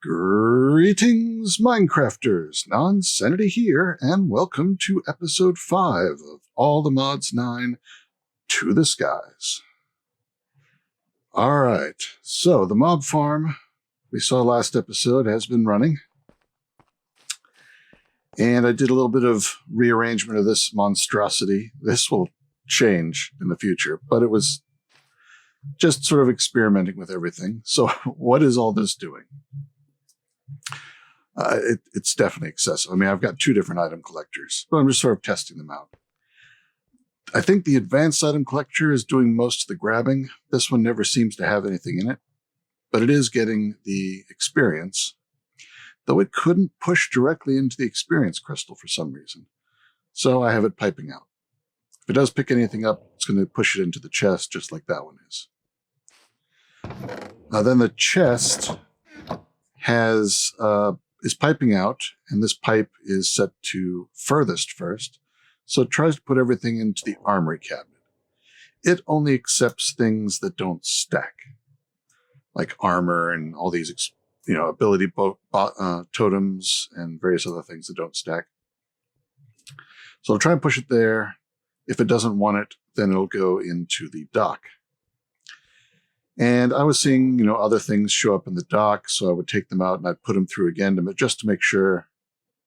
Greetings, Minecrafters! Nonsanity here, and welcome to episode 5 of All the Mods 9 to the Skies. Alright, so the mob farm we saw last episode has been running. And I did a little bit of rearrangement of this monstrosity. This will change in the future, but it was just sort of experimenting with everything. So what is all this doing? It's definitely excessive. I mean, I've got 2 different item collectors, but I'm just sort of testing them out. I think the advanced item collector is doing most of the grabbing. This one never seems to have anything in it, but it is getting the experience, though it couldn't push directly into the experience crystal for some reason. So I have it piping out. If it does pick anything up, it's going to push it into the chest just like that one is. Then the chest is piping out, and this pipe is set to furthest first, so it tries to put everything into the armory cabinet. It only accepts things that don't stack, like armor and all these, ability totems and various other things that don't stack. So I'll try and push it there. If it doesn't want it, then it'll go into the dock. And I was seeing, other things show up in the dock, so I would take them out and I'd put them through again just to make sure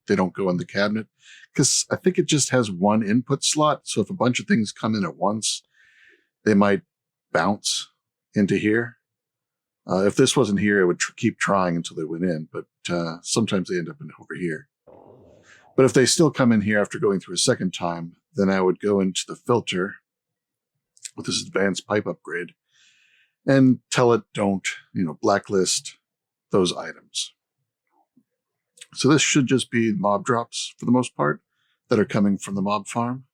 they don't go in the cabinet. Because I think it just has one input slot, so if a bunch of things come in at once, they might bounce into here. If this wasn't here, it would keep trying until they went in, but sometimes they end up over here. But if they still come in here after going through a second time, then I would go into the filter with this advanced pipe upgrade and tell it don't, blacklist those items. So this should just be mob drops for the most part that are coming from the mob farm.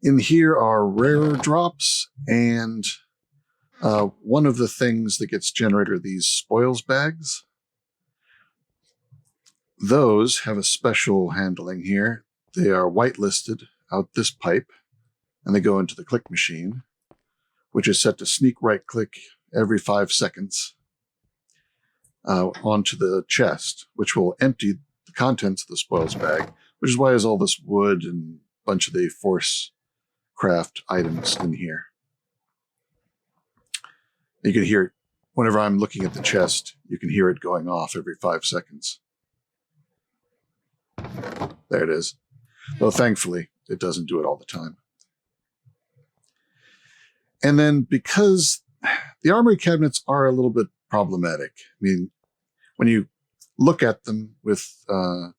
In here are rarer drops, and one of the things that gets generated are these spoils bags. Those have a special handling here. They are whitelisted out this pipe, and they go into the click machine, which is set to sneak right click every 5 seconds onto the chest, which will empty the contents of the spoils bag, which is why there's all this wood and a bunch of the force craft items in here. You can hear it whenever I'm looking at the chest, you can hear it going off every 5 seconds. There it is. Though thankfully, it doesn't do it all the time. And then because the armory cabinets are a little bit problematic, I mean, when you look at them with the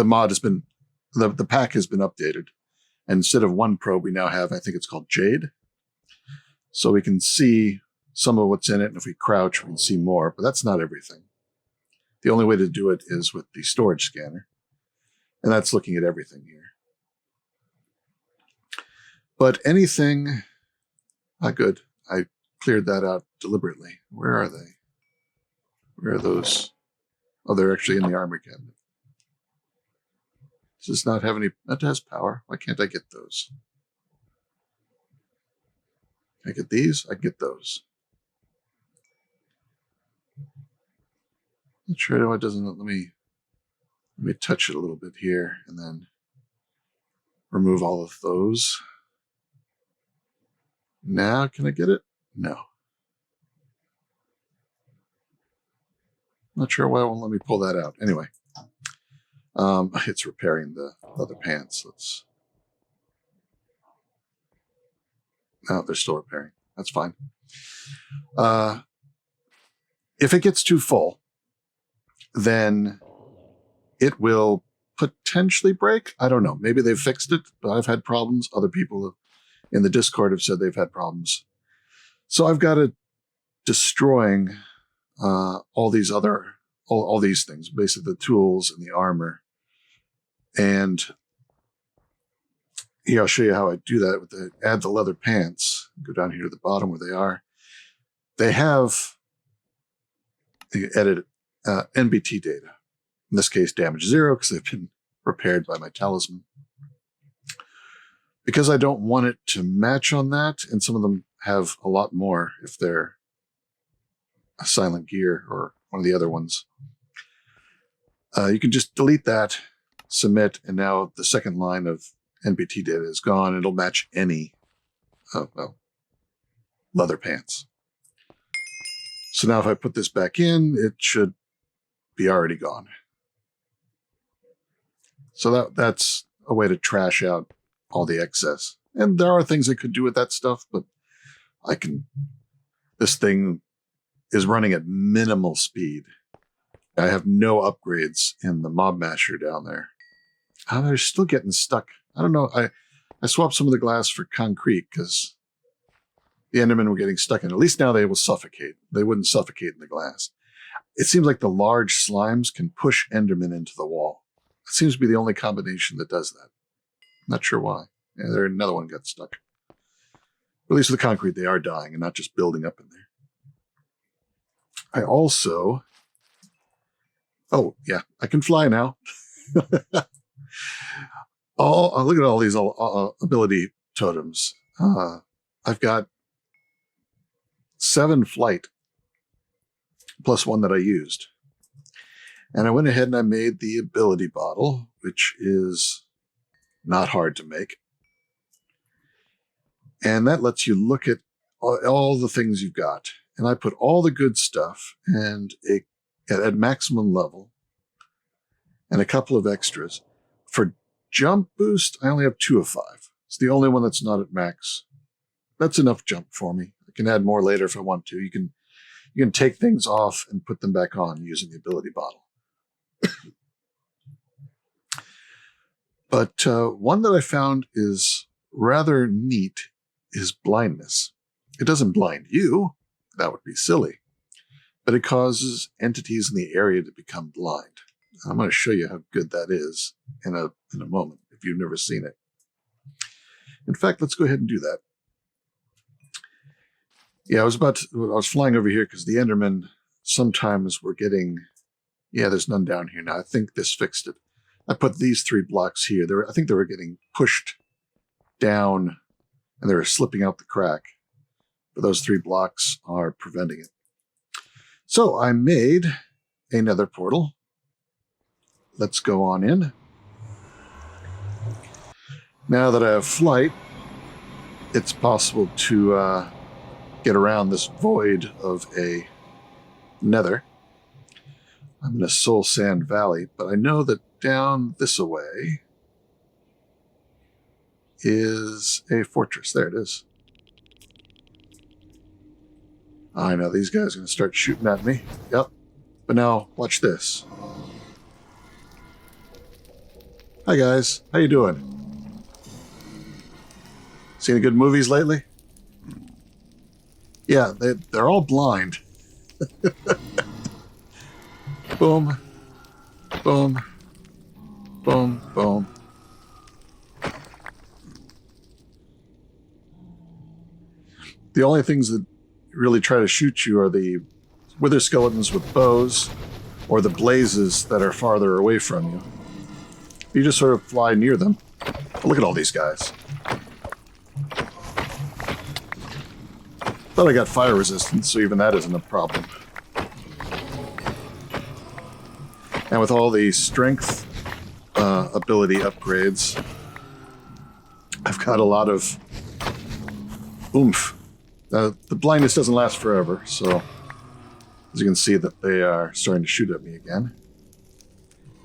mod has been, the pack has been updated. And instead of 1 probe, we now have, I think it's called Jade. So we can see some of what's in it. And if we crouch, we can see more, but that's not everything. The only way to do it is with the storage scanner. And that's looking at everything here. But anything... good. I cleared that out deliberately. Where are they? Where are those? Oh, they're actually in the armor cabinet. Does this not have any... That has power. Why can't I get those? Can I get these? I can get those. Not sure why it doesn't... Let me touch it a little bit here and then remove all of those. Now, can I get it? No. Not sure why it won't let me pull that out. Anyway, it's repairing the leather pants. No, they're still repairing. That's fine. If it gets too full, then it will potentially break. I don't know. Maybe they've fixed it, but I've had problems. Other people in the Discord have said they've had problems. So I've got it destroying all these things, basically the tools and the armor. And here, I'll show you how I do that with add the leather pants. Go down here to the bottom where they are. They have the edit NBT data. In this case, damage 0 because they've been repaired by my talisman. Because I don't want it to match on that, and some of them have a lot more if they're a silent gear or one of the other ones. You can just delete that, submit, and now the second line of NPT data is gone. It'll match any leather pants. So now if I put this back in, it should be already gone. So that's a way to trash out all the excess. And there are things I could do with that stuff, but this thing is running at minimal speed. I have no upgrades in the mob masher down there. They're still getting stuck. I don't know. I swapped some of the glass for concrete because the Endermen were getting stuck in it. At least now they will suffocate. They wouldn't suffocate in the glass. It seems like the large slimes can push Endermen into the wall. It seems to be the only combination that does that. Not sure why. Yeah, another one got stuck. At least with the concrete, they are dying and not just building up in there. I also... Oh, yeah, I can fly now. Look at all these ability totems. I've got 7 flight, plus 1 that I used. And I went ahead and I made the ability bottle, which is not hard to make. And that lets you look at all the things you've got. And I put all the good stuff and at maximum level and a couple of extras. For jump boost, I only have 2 of 5. It's the only one that's not at max. That's enough jump for me. I can add more later if I want to. You can take things off and put them back on using the ability bottle. But one that I found is rather neat is blindness. It doesn't blind you. That would be silly. But it causes entities in the area to become blind. I'm going to show you how good that is in a moment if you've never seen it. In fact, let's go ahead and do that. Yeah, I was flying over here because the Endermen sometimes were getting... Yeah, there's none down here now. I think this fixed it. I put these 3 blocks here. I think they were getting pushed down and they were slipping out the crack. But those 3 blocks are preventing it. So I made a nether portal. Let's go on in. Now that I have flight, it's possible to get around this void of a nether. I'm in a Soul Sand Valley, but I know that down this way is a fortress. There it is. I know these guys are going to start shooting at me. Yep. But now, watch this. Hi guys, how you doing? Seen any good movies lately? Yeah, they're all blind. Boom, boom, boom, boom. The only things that really try to shoot you are the wither skeletons with bows or the blazes that are farther away from you. You just sort of fly near them. But look at all these guys. Thought I got fire resistance, so even that isn't a problem. And with all the strength ability upgrades, I've got a lot of oomph. The blindness doesn't last forever, so as you can see that they are starting to shoot at me again.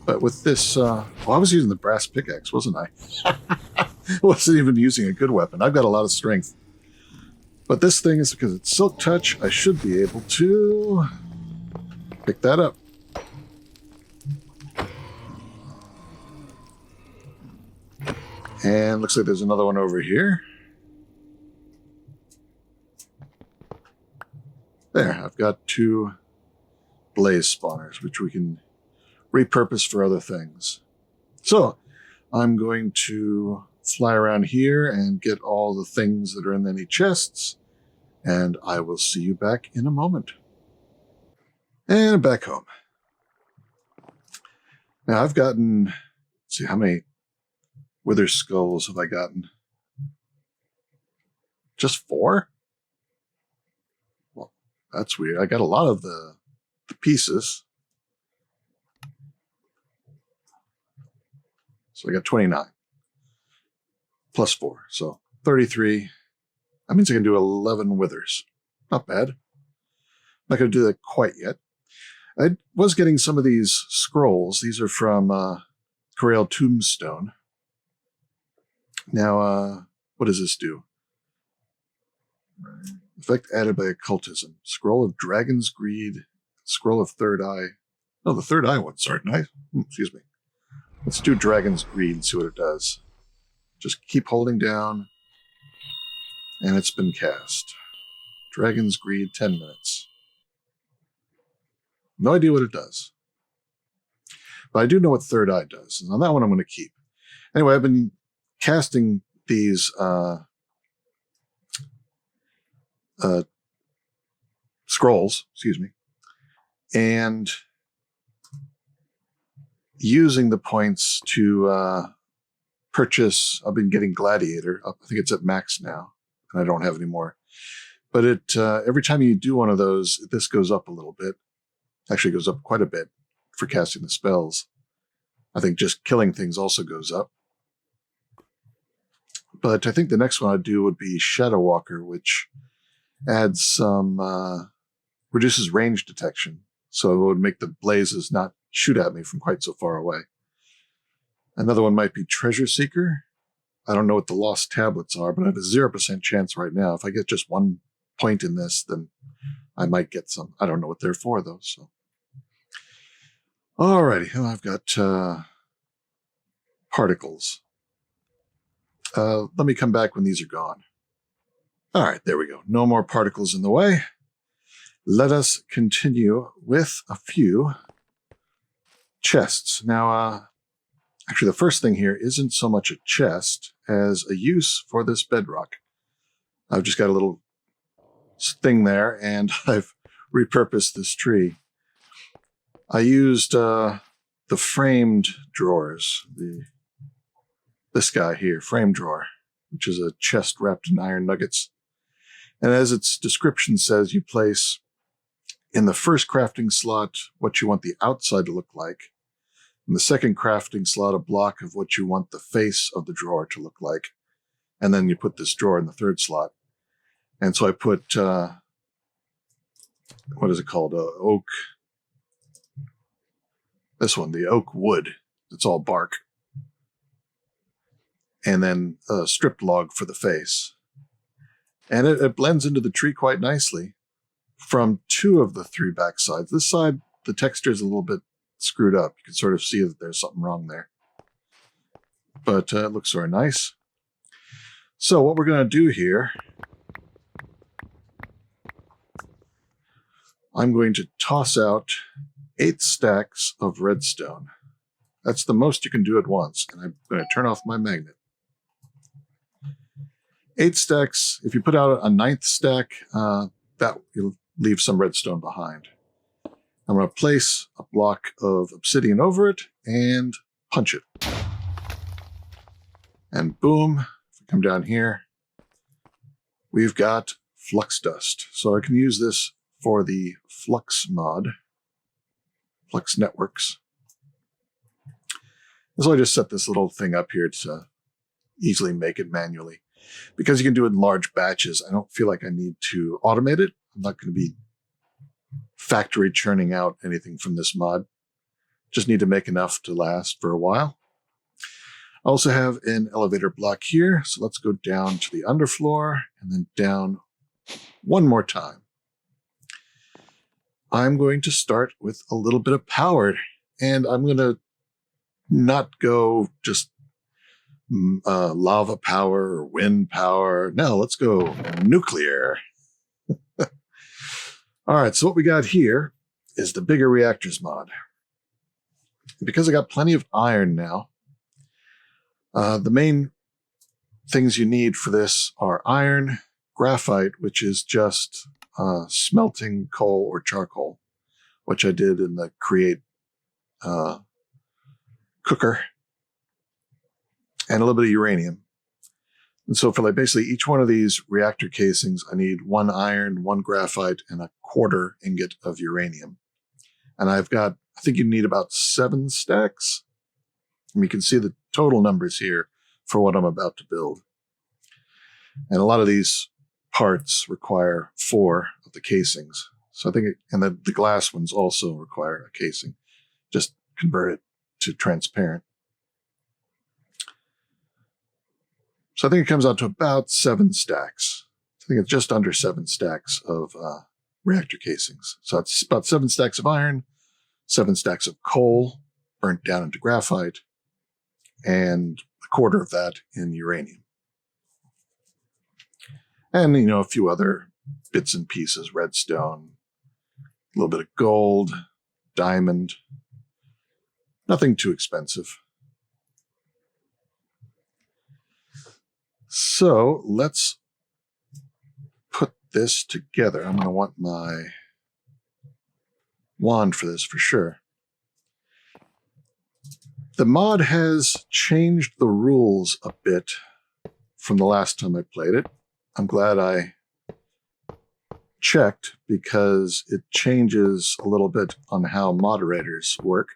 But with this, well, I was using the brass pickaxe, wasn't I? I wasn't even using a good weapon. I've got a lot of strength. But this thing is because it's Silk Touch, I should be able to pick that up. And looks like there's another one over here. There, I've got 2 blaze spawners, which we can repurpose for other things. So, I'm going to fly around here and get all the things that are in any chests, and I will see you back in a moment. And back home. Now, I've gotten, let's see, how many wither skulls have I gotten? Just 4? Well, that's weird. I got a lot of the the pieces. So I got 29 plus 4, so 33. That means I can do 11 withers. Not bad. Not going to do that quite yet. I was getting some of these scrolls. These are from Tombstone. Now, what does this do? Effect added by occultism. Scroll of Dragon's Greed. Scroll of Third Eye. Oh, the Third Eye one's sorry. Nice. Excuse me. Let's do Dragon's Greed and see what it does. Just keep holding down. And it's been cast. Dragon's Greed, 10 minutes. No idea what it does. But I do know what Third Eye does. And on that one I'm going to keep. Anyway, I've been casting these scrolls, excuse me, and using the points to purchase. I've been getting Gladiator. I think it's at max now, and I don't have any more. But it every time you do one of those, this goes up a little bit. Actually, goes up quite a bit for casting the spells. I think just killing things also goes up. But I think the next one I'd do would be Shadow Walker, which adds some, reduces range detection. So it would make the blazes not shoot at me from quite so far away. Another one might be Treasure Seeker. I don't know what the lost tablets are, but I have a 0% chance right now. If I get just 1 point in this, then I might get some. I don't know what they're for, though. So, alrighty, well, I've got particles. Let me come back when these are gone. All right, there we go. No more particles in the way. Let us continue with a few chests. Now, actually, the first thing here isn't so much a chest as a use for this bedrock. I've just got a little thing there, and I've repurposed this tree. I used the framed drawers, this guy here, frame drawer, which is a chest wrapped in iron nuggets. And as its description says, you place in the first crafting slot what you want the outside to look like. In the second crafting slot, a block of what you want the face of the drawer to look like. And then you put this drawer in the third slot. And so I put, what is it called? Oak. This one, the oak wood. It's all bark. And then a stripped log for the face. And it blends into the tree quite nicely from 2 of the 3 back sides. This side, the texture is a little bit screwed up. You can sort of see that there's something wrong there. But it looks very nice. So what we're going to do here, I'm going to toss out 8 stacks of redstone. That's the most you can do at once. And I'm going to turn off my magnet. 8 stacks. If you put out a 9th stack, that will leave some redstone behind. I'm going to place a block of obsidian over it and punch it. And boom, if we come down here, we've got flux dust. So I can use this for the Flux mod, Flux Networks. So I just set this little thing up here to easily make it manually. Because you can do it in large batches, I don't feel like I need to automate it. I'm not going to be factory churning out anything from this mod. Just need to make enough to last for a while. I also have an elevator block here, so let's go down to the underfloor and then down one more time. I'm going to start with a little bit of power, and I'm going to not go just lava power or wind power. No, let's go nuclear. All right, so what we got here is the bigger reactors mod. Because I got plenty of iron now, the main things you need for this are iron, graphite, which is just smelting coal or charcoal, which I did in the create cooker, and a little bit of uranium. And so for like basically each one of these reactor casings, I need 1 iron, 1 graphite, and a 1/4 ingot of uranium. And I think you need about 7 stacks. And you can see the total numbers here for what I'm about to build. And a lot of these parts require 4 of the casings. So I think, and the glass ones also require a casing. Just convert it to transparent. So I think it comes out to about 7 stacks. I think it's just under 7 stacks of reactor casings. So it's about 7 stacks of iron, 7 stacks of coal burnt down into graphite, and a quarter of that in uranium. And, a few other bits and pieces, redstone, a little bit of gold, diamond, nothing too expensive. So let's put this together. I'm going to want my wand for this for sure. The mod has changed the rules a bit from the last time I played it. I'm glad I checked because it changes a little bit on how moderators work.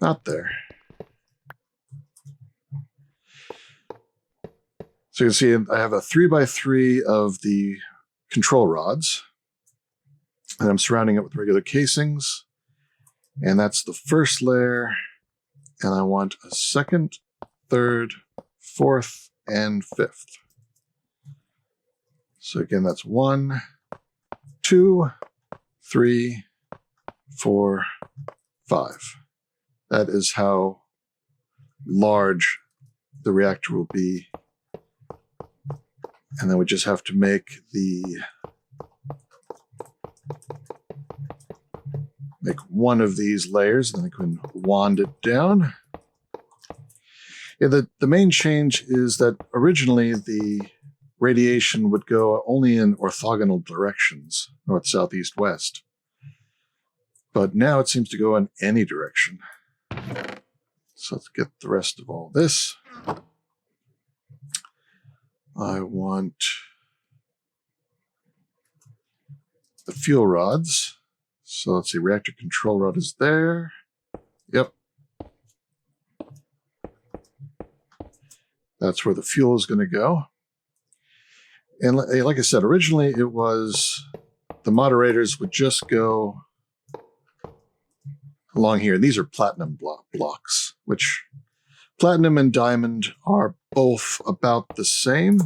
Not there. So you can see I have a 3x3 of the control rods, and I'm surrounding it with regular casings. And that's the first layer. And I want a second, third, fourth, and fifth. So again, that's 1, 2, 3, 4, 5. That is how large the reactor will be. And then we just have to make one of these layers, and then I can wand it down. Yeah, the main change is that originally the radiation would go only in orthogonal directions, north, south, east, west. But now it seems to go in any direction. So let's get the rest of all this. I want the fuel rods. So let's see, reactor control rod is there. Yep. That's where the fuel is going to go. And like I said, originally it was the moderators would just go along here. And these are platinum blocks, which platinum and diamond are both about the same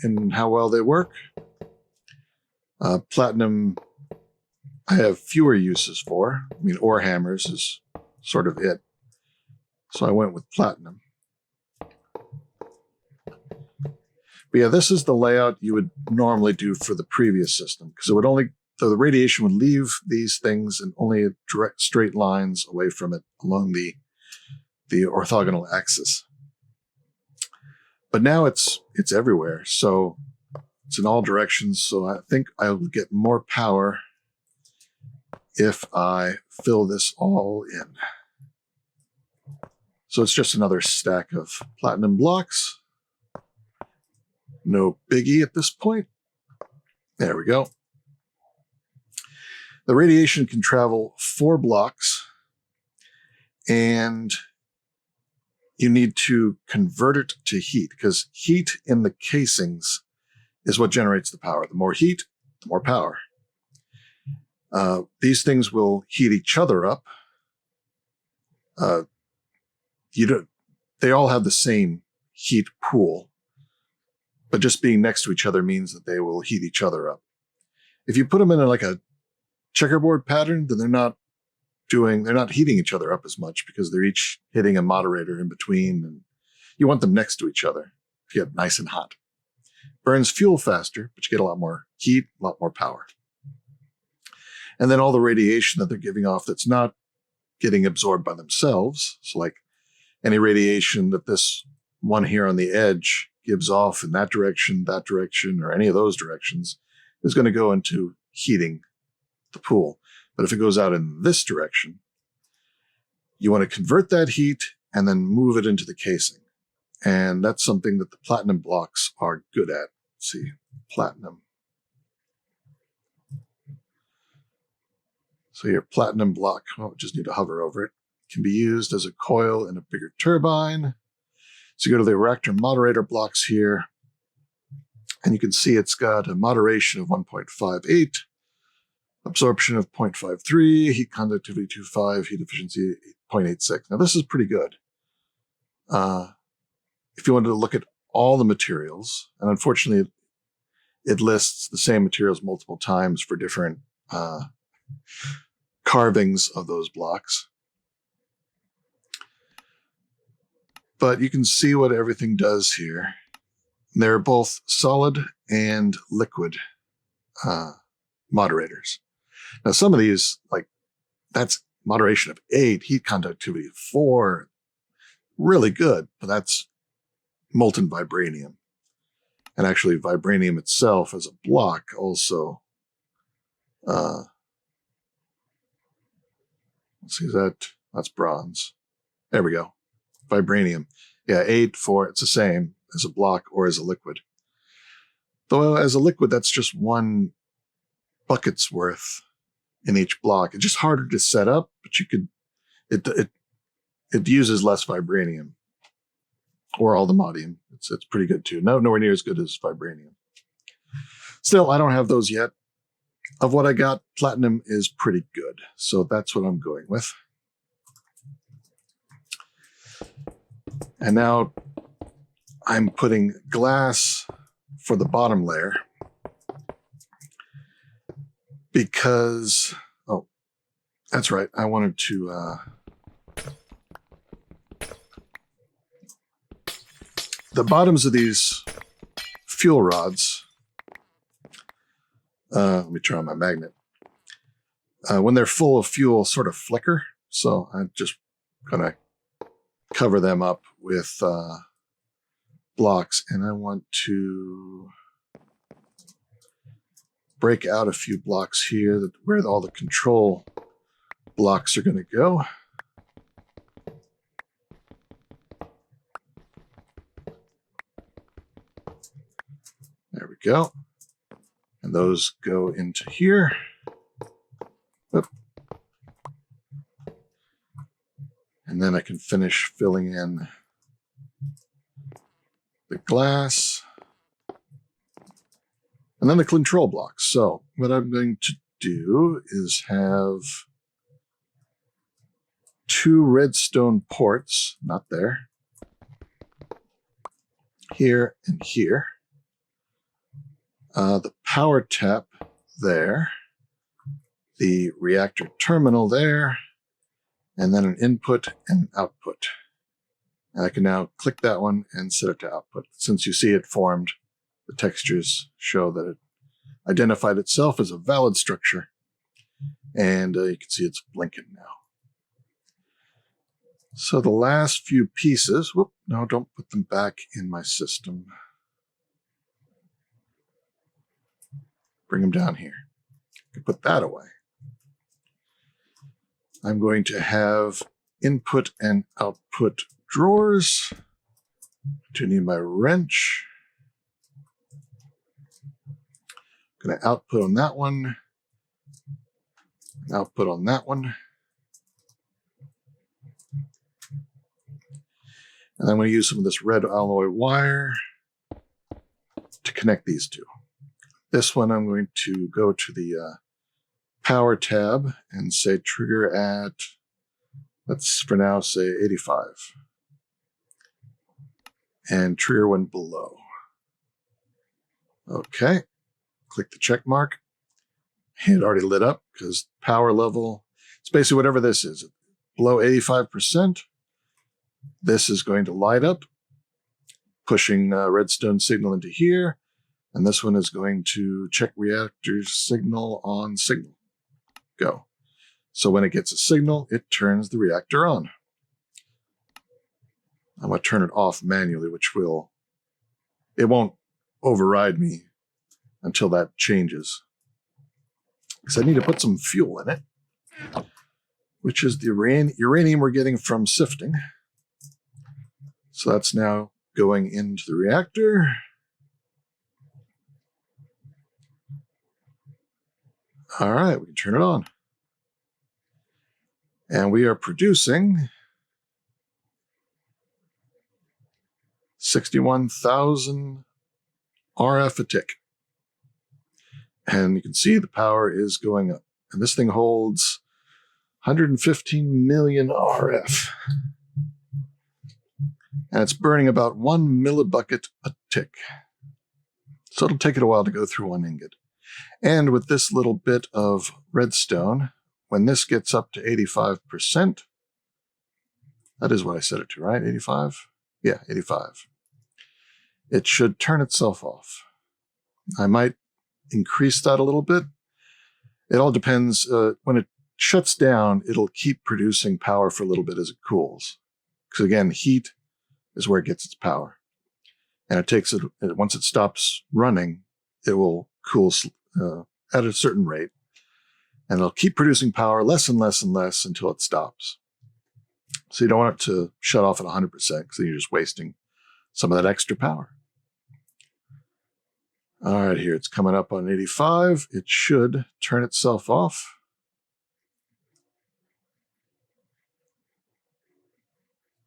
in how well they work. Platinum, I have fewer uses for. I mean, ore hammers is sort of it. So I went with platinum. But yeah, this is the layout you would normally do for the previous system, because it would only, so the radiation would leave these things in only direct straight lines away from it along the orthogonal axis. But now it's everywhere, so it's in all directions. So I think I will get more power if I fill this all in. So it's just another stack of platinum blocks. No biggie at this point. There we go. The radiation can travel 4 blocks, and you need to convert it to heat, because heat in the casings is what generates the power. The more heat, the more power. These things will heat each other up. They all have the same heat pool, but just being next to each other means that they will heat each other up. If you put them in like a checkerboard pattern, then they're not heating each other up as much, because they're each hitting a moderator in between, and you want them next to each other to get nice and hot. Burns fuel faster, but you get a lot more heat, a lot more power. And then all the radiation that they're giving off that's not getting absorbed by themselves, so like any radiation that this one here on the edge gives off in that direction, or any of those directions, is going to go into heating the pool. But if it goes out in this direction, you want to convert that heat and then move it into the casing. And that's something that the platinum blocks are good at. Let's see, platinum. So your platinum block, oh, just need to hover over it, can be used as a coil in a bigger turbine. So you go to the reactor moderator blocks here, and you can see it's got a moderation of 1.58, absorption of 0.53, heat conductivity 2.5, heat efficiency 0.86. Now this is pretty good. If you wanted to look at all the materials, and unfortunately it lists the same materials multiple times for different carvings of those blocks. But you can see what everything does here. They're both solid and liquid moderators. Now, some of these, like, that's moderation of 8, heat conductivity of 4, really good, but that's molten vibranium. And actually, vibranium itself as a block also. Let's see, that's bronze. There we go. Vibranium. Yeah, 8, 4, it's the same as a block or as a liquid. Though as a liquid, that's just 1 bucket's worth in each block. It's just harder to set up, but you could, it uses less vibranium or allthemodium. It's pretty good too. Nowhere near as good as vibranium. Still, I don't have those yet. Of what I got, platinum is pretty good. So that's what I'm going with. And now I'm putting glass for the bottom layer because, oh, that's right. I wanted to, the bottoms of these fuel rods, let me turn on my magnet. When they're full of fuel, sort of flicker. So I'm just going to cover them up with blocks, and I want to break out a few blocks here where all the control blocks are going to go. There we go. And those go into here. Oop. And then I can finish filling in the glass. And then the control blocks. So what I'm going to do is have 2 redstone ports, not there, here and here. The power tap there, the reactor terminal there, and then an input and output. And I can now click that one and set it to output. Since you see it formed, the textures show that it identified itself as a valid structure. And you can see it's blinking now. So the last few pieces, whoop, no, don't put them back in my system. Bring them down here. I can put that away. I'm going to have input and output drawers. To need my wrench. I'm going to output on that one. Output on that one. And I'm going to use some of this red alloy wire to connect these two. This one I'm going to go to the power tab and say trigger at, let's for now say 85. And trigger one below. Okay, click the check mark. It already lit up because power level, it's basically whatever this is. Below 85%, this is going to light up, pushing redstone signal into here. And this one is going to check reactor's signal on signal. Go. So when it gets a signal, it turns the reactor on. I'm going to turn it off manually, it won't override me until that changes. Because I need to put some fuel in it, which is the uranium we're getting from sifting. So that's now going into the reactor. All right, we can turn it on. And we are producing 61,000 RF a tick. And you can see the power is going up. And this thing holds 115 million RF. And it's burning about 1 millibucket a tick. So it'll take it a while to go through one ingot. And with this little bit of redstone, when this gets up to 85%, that is what I set it to, right? 85? Yeah, 85. It should turn itself off. I might increase that a little bit. It all depends. When it shuts down, it'll keep producing power for a little bit as it cools. Because again, heat is where it gets its power. And it takes it, once it stops running, it will cool at a certain rate. And it'll keep producing power less and less and less until it stops. So you don't want it to shut off at 100% because then you're just wasting some of that extra power. All right, here it's coming up on 85. It should turn itself off.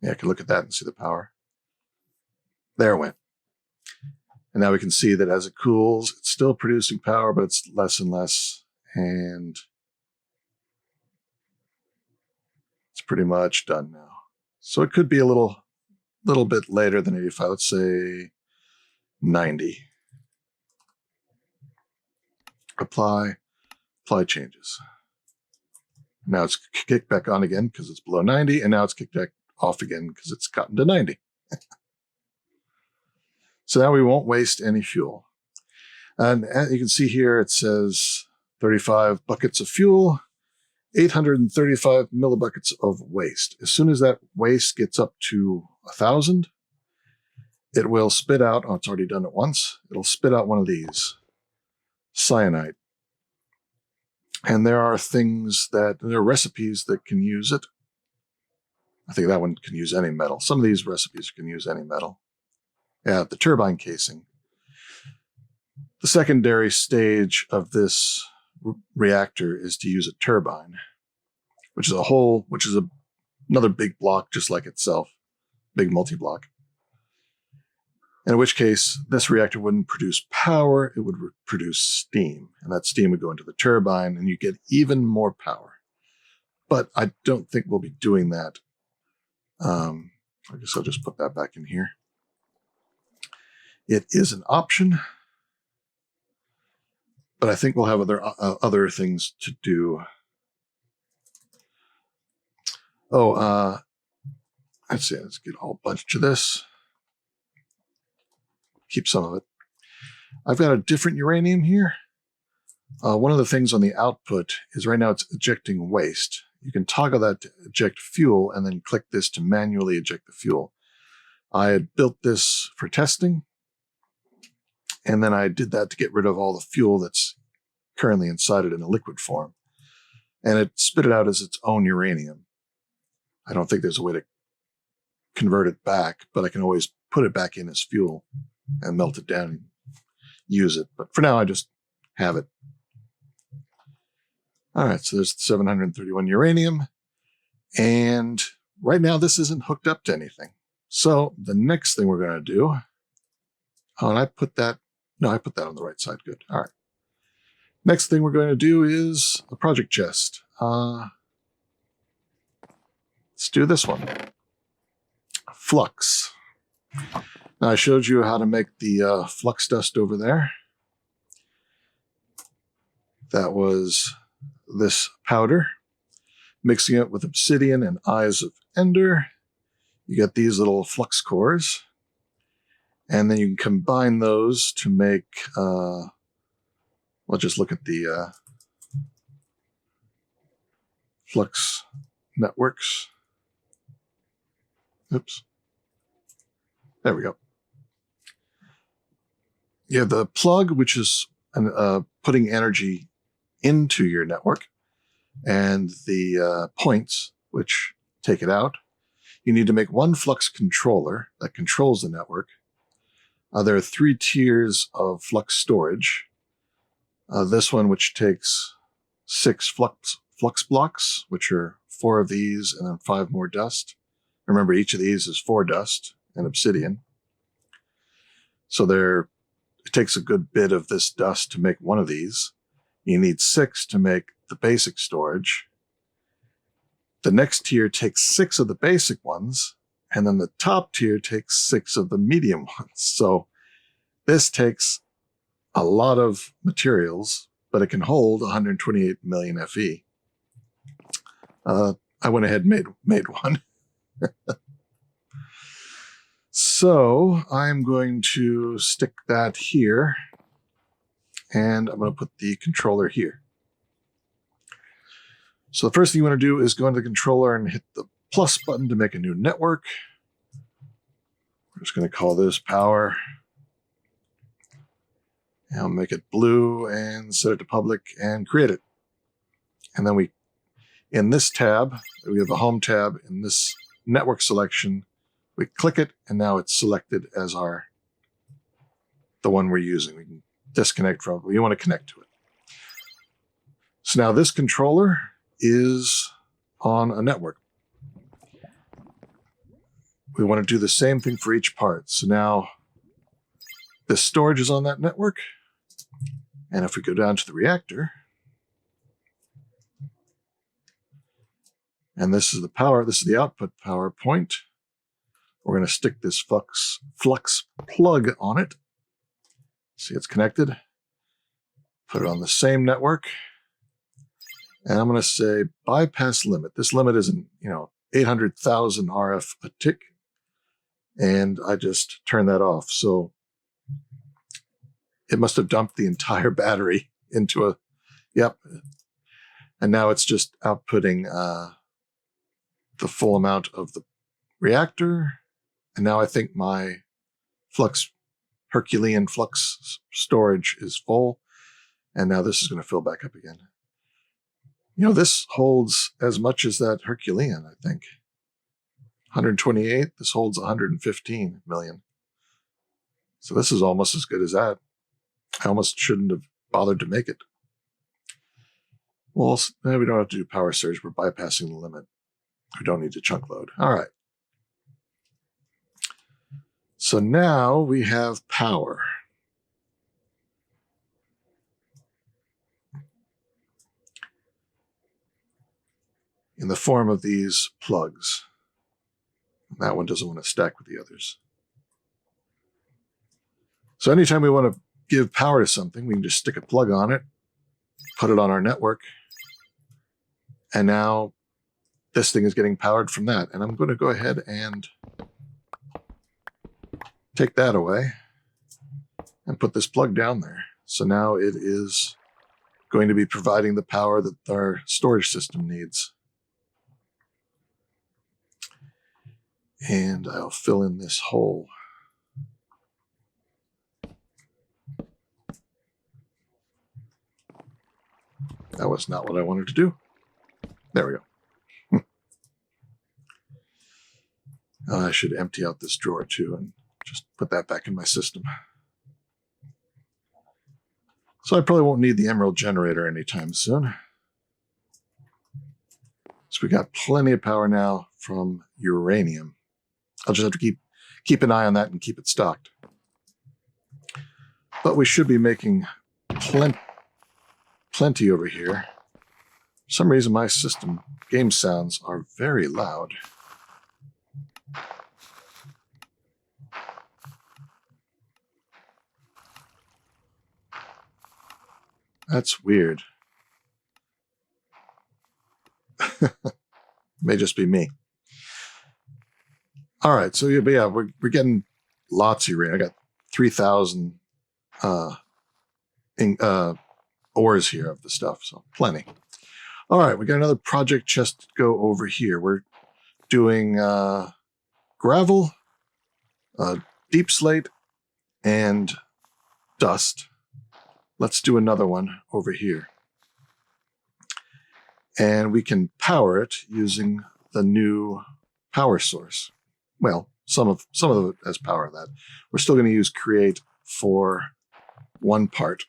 Yeah, I can look at that and see the power. There it went. And now we can see that as it cools, it's still producing power, but it's less and less. And it's pretty much done now. So it could be a little bit later than 85. Let's say 90. Apply changes. Now it's kicked back on again because it's below 90, and now it's kicked back off again because it's gotten to 90. So now we won't waste any fuel. And as you can see here, it says 35 buckets of fuel, 835 millibuckets of waste. As soon as that waste gets up to 1,000, it will spit out, oh, it's already done it once, it'll spit out one of these, cyanide. And there are recipes that can use it. I think that one can use any metal. Some of these recipes can use any metal. Yeah, the turbine casing. The secondary stage of this reactor is to use a turbine, which is another big block just like itself, big multi-block. In which case, this reactor wouldn't produce power, it would produce steam. And that steam would go into the turbine, and you get even more power. But I don't think we'll be doing that. I guess I'll just put that back in here. It is an option, but I think we'll have other things to do. Oh, let's see, let's get a whole bunch of this. Keep some of it. I've got a different uranium here. One of the things on the output is right now it's ejecting waste. You can toggle that to eject fuel and then click this to manually eject the fuel. I had built this for testing, and then I did that to get rid of all the fuel that's currently inside it in a liquid form. And it spit it out as its own uranium. I don't think there's a way to convert it back, but I can always put it back in as fuel and melt it down and use it. But for now, I just have it. All right, so there's 731 uranium. And right now, this isn't hooked up to anything. So the next thing we're going to do, oh, and I put that on the right side. Good. All right. Next thing we're going to do is a project chest. Let's do this one. Flux. Now I showed you how to make the flux dust over there. That was this powder. Mixing it with obsidian and eyes of ender. You get these little flux cores. And then you can combine those to make, we'll just look at the Flux Networks. Oops. There we go. You have the plug, which is putting energy into your network, and the points, which take it out. You need to make one flux controller that controls the network. There are 3 tiers of flux storage. This one, which takes 6 flux blocks, which are 4 of these and then 5 more dust. Remember, each of these is 4 dust and obsidian. So it takes a good bit of this dust to make one of these. You need 6 to make the basic storage. The next tier takes 6 of the basic ones, and then the top tier takes 6 of the medium ones. So this takes a lot of materials, but it can hold 128 million FE. I went ahead and made one. So I'm going to stick that here, and I'm going to put the controller here. So the first thing you want to do is go into the controller and hit the plus button to make a new network. We're just going to call this power. And I'll make it blue and set it to public and create it. And then in this tab, we have a home tab. In this network selection, we click it, and now it's selected as the one we're using. We can disconnect from it. We want to connect to it. So now this controller is on a network. We want to do the same thing for each part. So now the storage is on that network. And if we go down to the reactor, and this is the power, this is the output power point. We're going to stick this flux plug on it. See, it's connected. Put it on the same network. And I'm going to say bypass limit. This limit is 800,000 RF a tick. And I just turn that off. So it must have dumped the entire battery into yep. And now it's just outputting the full amount of the reactor. And now I think my Herculean flux storage is full. And now this is going to fill back up again. This holds as much as that Herculean, I think. 128, this holds 115 million. So this is almost as good as that. I almost shouldn't have bothered to make it. Well, we don't have to do power surge. We're bypassing the limit. We don't need to chunk load. All right. So now we have power. In the form of these plugs. That one doesn't want to stack with the others. So anytime we want to give power to something, we can just stick a plug on it, put it on our network, and now this thing is getting powered from that. And I'm going to go ahead and take that away and put this plug down there. So now it is going to be providing the power that our storage system needs. And I'll fill in this hole. That was not what I wanted to do. There we go. I should empty out this drawer too and just put that back in my system. So I probably won't need the emerald generator anytime soon. So we got plenty of power now from uranium. I'll just have to keep an eye on that and keep it stocked. But we should be making plenty over here. For some reason, my system game sounds are very loud. That's weird. May just be me. All right, so yeah, we're getting lots of uranium. I got 3,000 ores here of the stuff, so plenty. All right, we got another project chest to go over here. We're doing gravel, deep slate, and dust. Let's do another one over here. And we can power it using the new power source. Well, some of it as power that. We're still going to use create for one part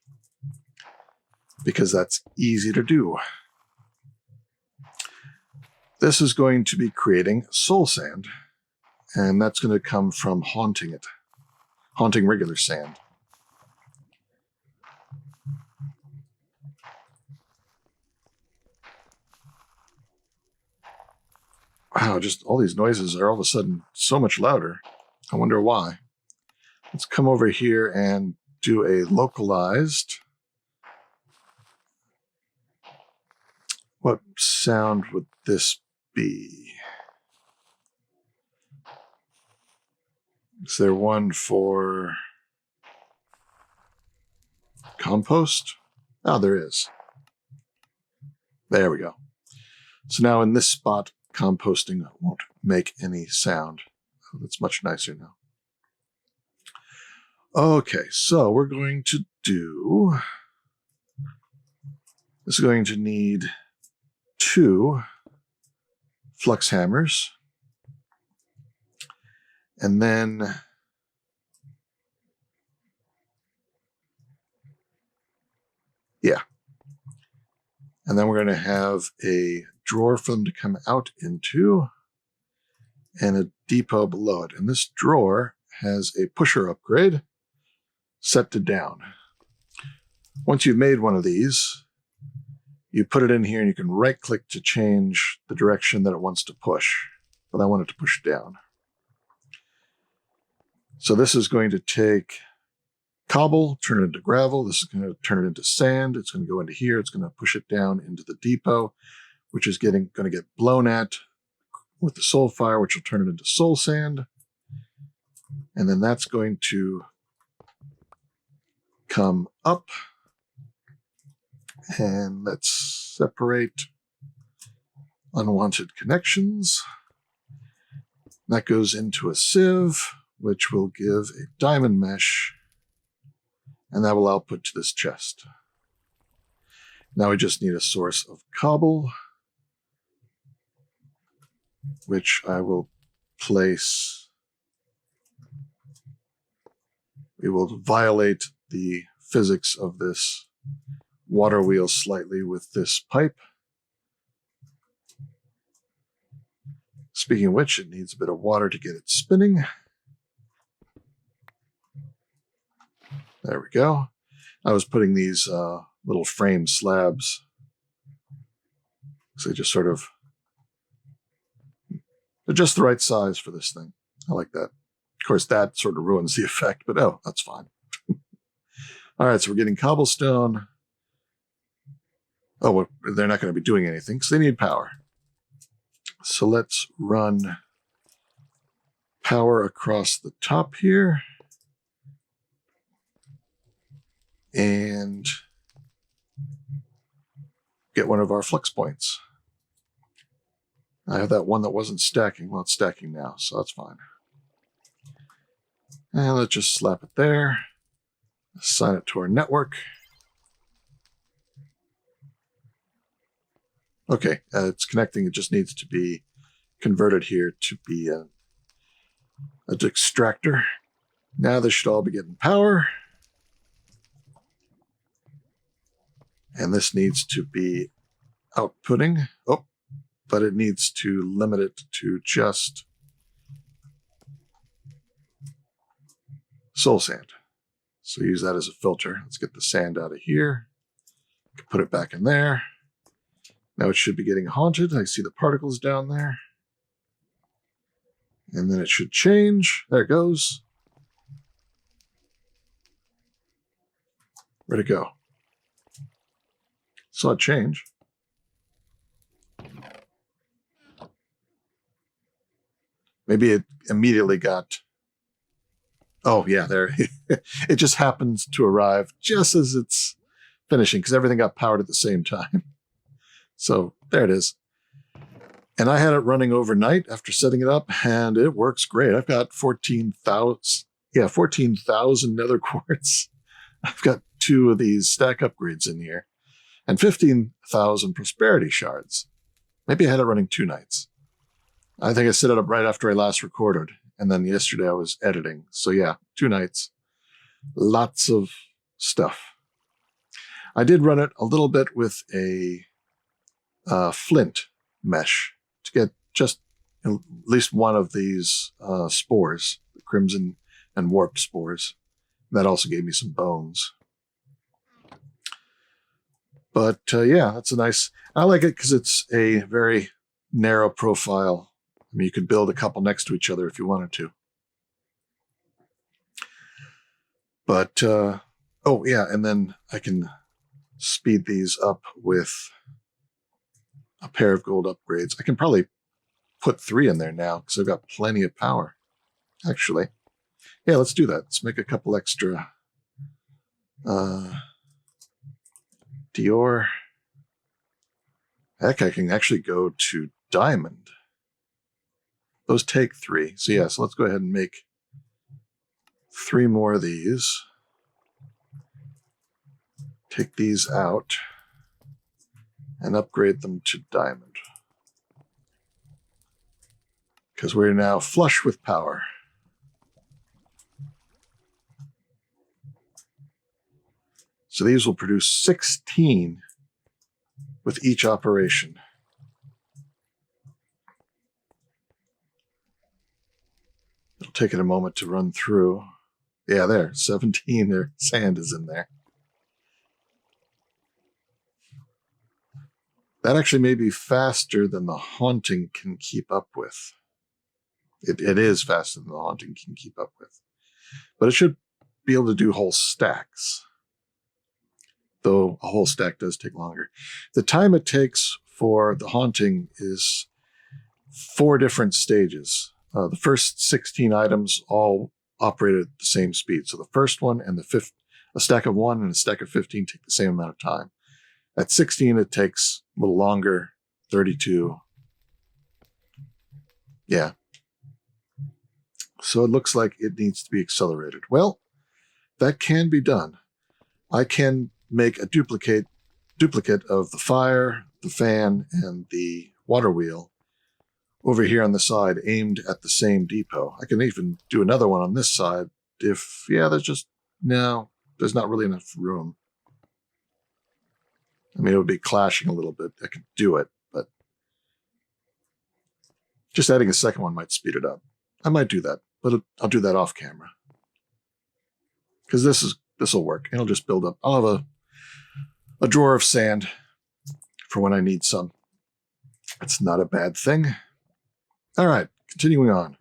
because that's easy to do. This is going to be creating soul sand, and that's going to come from haunting it, haunting regular sand. Wow, just all these noises are all of a sudden so much louder. I wonder why. Let's come over here and do a localized. What sound would this be? Is there one for compost? Oh, there is. There we go. So now in this spot, composting won't make any sound. That's much nicer now. Okay, so we're going to do... This is going to need 2 flux hammers. And then and then we're going to have a drawer for them to come out into and a depot below it. And this drawer has a pusher upgrade set to down. Once you've made one of these, you put it in here and you can right click to change the direction that it wants to push. But I want it to push down. So this is going to take cobble, turn it into gravel. This is going to turn it into sand. It's going to go into here. It's going to push it down into the depot, which is going to get blown at with the soul fire, which will turn it into soul sand. And then that's going to come up. And let's separate unwanted connections. That goes into a sieve, which will give a diamond mesh, and that will output to this chest. Now we just need a source of cobble, which I will place. We will violate the physics of this water wheel slightly with this pipe. Speaking of which, it needs a bit of water to get it spinning. There we go. I was putting these little frame slabs. So they just sort of, they're just the right size for this thing. I like that. Of course, that sort of ruins the effect, but oh, that's fine. All right, so we're getting cobblestone. Oh, well, they're not going to be doing anything because they need power. So let's run power across the top here. And get one of our flux points. I have that one that wasn't stacking. Well, it's stacking now, so that's fine. And let's just slap it there. Assign it to our network. Okay, it's connecting. It just needs to be converted here to be an extractor. Now this should all be getting power. And this needs to be outputting. Oh, but it needs to limit it to just soul sand. So use that as a filter. Let's get the sand out of here. Put it back in there. Now it should be getting haunted. I see the particles down there. And then it should change. There it goes. Where'd it go? Saw it change. Maybe it immediately got... Oh, yeah, there. It just happens to arrive just as it's finishing because everything got powered at the same time. So there it is. And I had it running overnight after setting it up, and it works great. I've got 14,000 nether quartz. I've got 2 of these stack upgrades in here. And 15,000 prosperity shards. Maybe I had it running 2 nights. I think I set it up right after I last recorded. And then yesterday I was editing. So yeah, 2 nights. Lots of stuff. I did run it a little bit with a flint mesh to get just at least one of these spores, the crimson and warped spores. That also gave me some bones. But yeah, that's a nice, I like it because it's a very narrow profile. I mean, you could build a couple next to each other if you wanted to. But, oh yeah, and then I can speed these up with a pair of gold upgrades. I can probably put 3 in there now because I've got plenty of power, actually. Yeah, let's do that. Let's make a couple extra Dior. Heck, I can actually go to diamond. Those take 3. So yeah, so let's go ahead and make 3 more of these. Take these out and upgrade them to diamond. Because we're now flush with power. So these will produce 16 with each operation. It'll take it a moment to run through. Yeah, there, 17, their sand is in there. That actually may be faster than the haunting can keep up with. It is faster than the haunting can keep up with. But it should be able to do whole stacks. Though a whole stack does take longer. The time it takes for the haunting is 4 different stages. The first 16 items all operate at the same speed. So the first one and a stack of 1 and a stack of 15 take the same amount of time. At 16, it takes a little longer, 32. Yeah. So it looks like it needs to be accelerated. Well, that can be done. I can make a duplicate of the fire, the fan, and the water wheel over here on the side aimed at the same depot. I can even do another one on this side if, yeah, there's not really enough room. I mean, it would be clashing a little bit. I could do it, but just adding a second one might speed it up. I might do that, but I'll do that off camera. Because this will work. It'll just build up. I'll have a drawer of sand for when I need some. That's not a bad thing. All right, continuing on.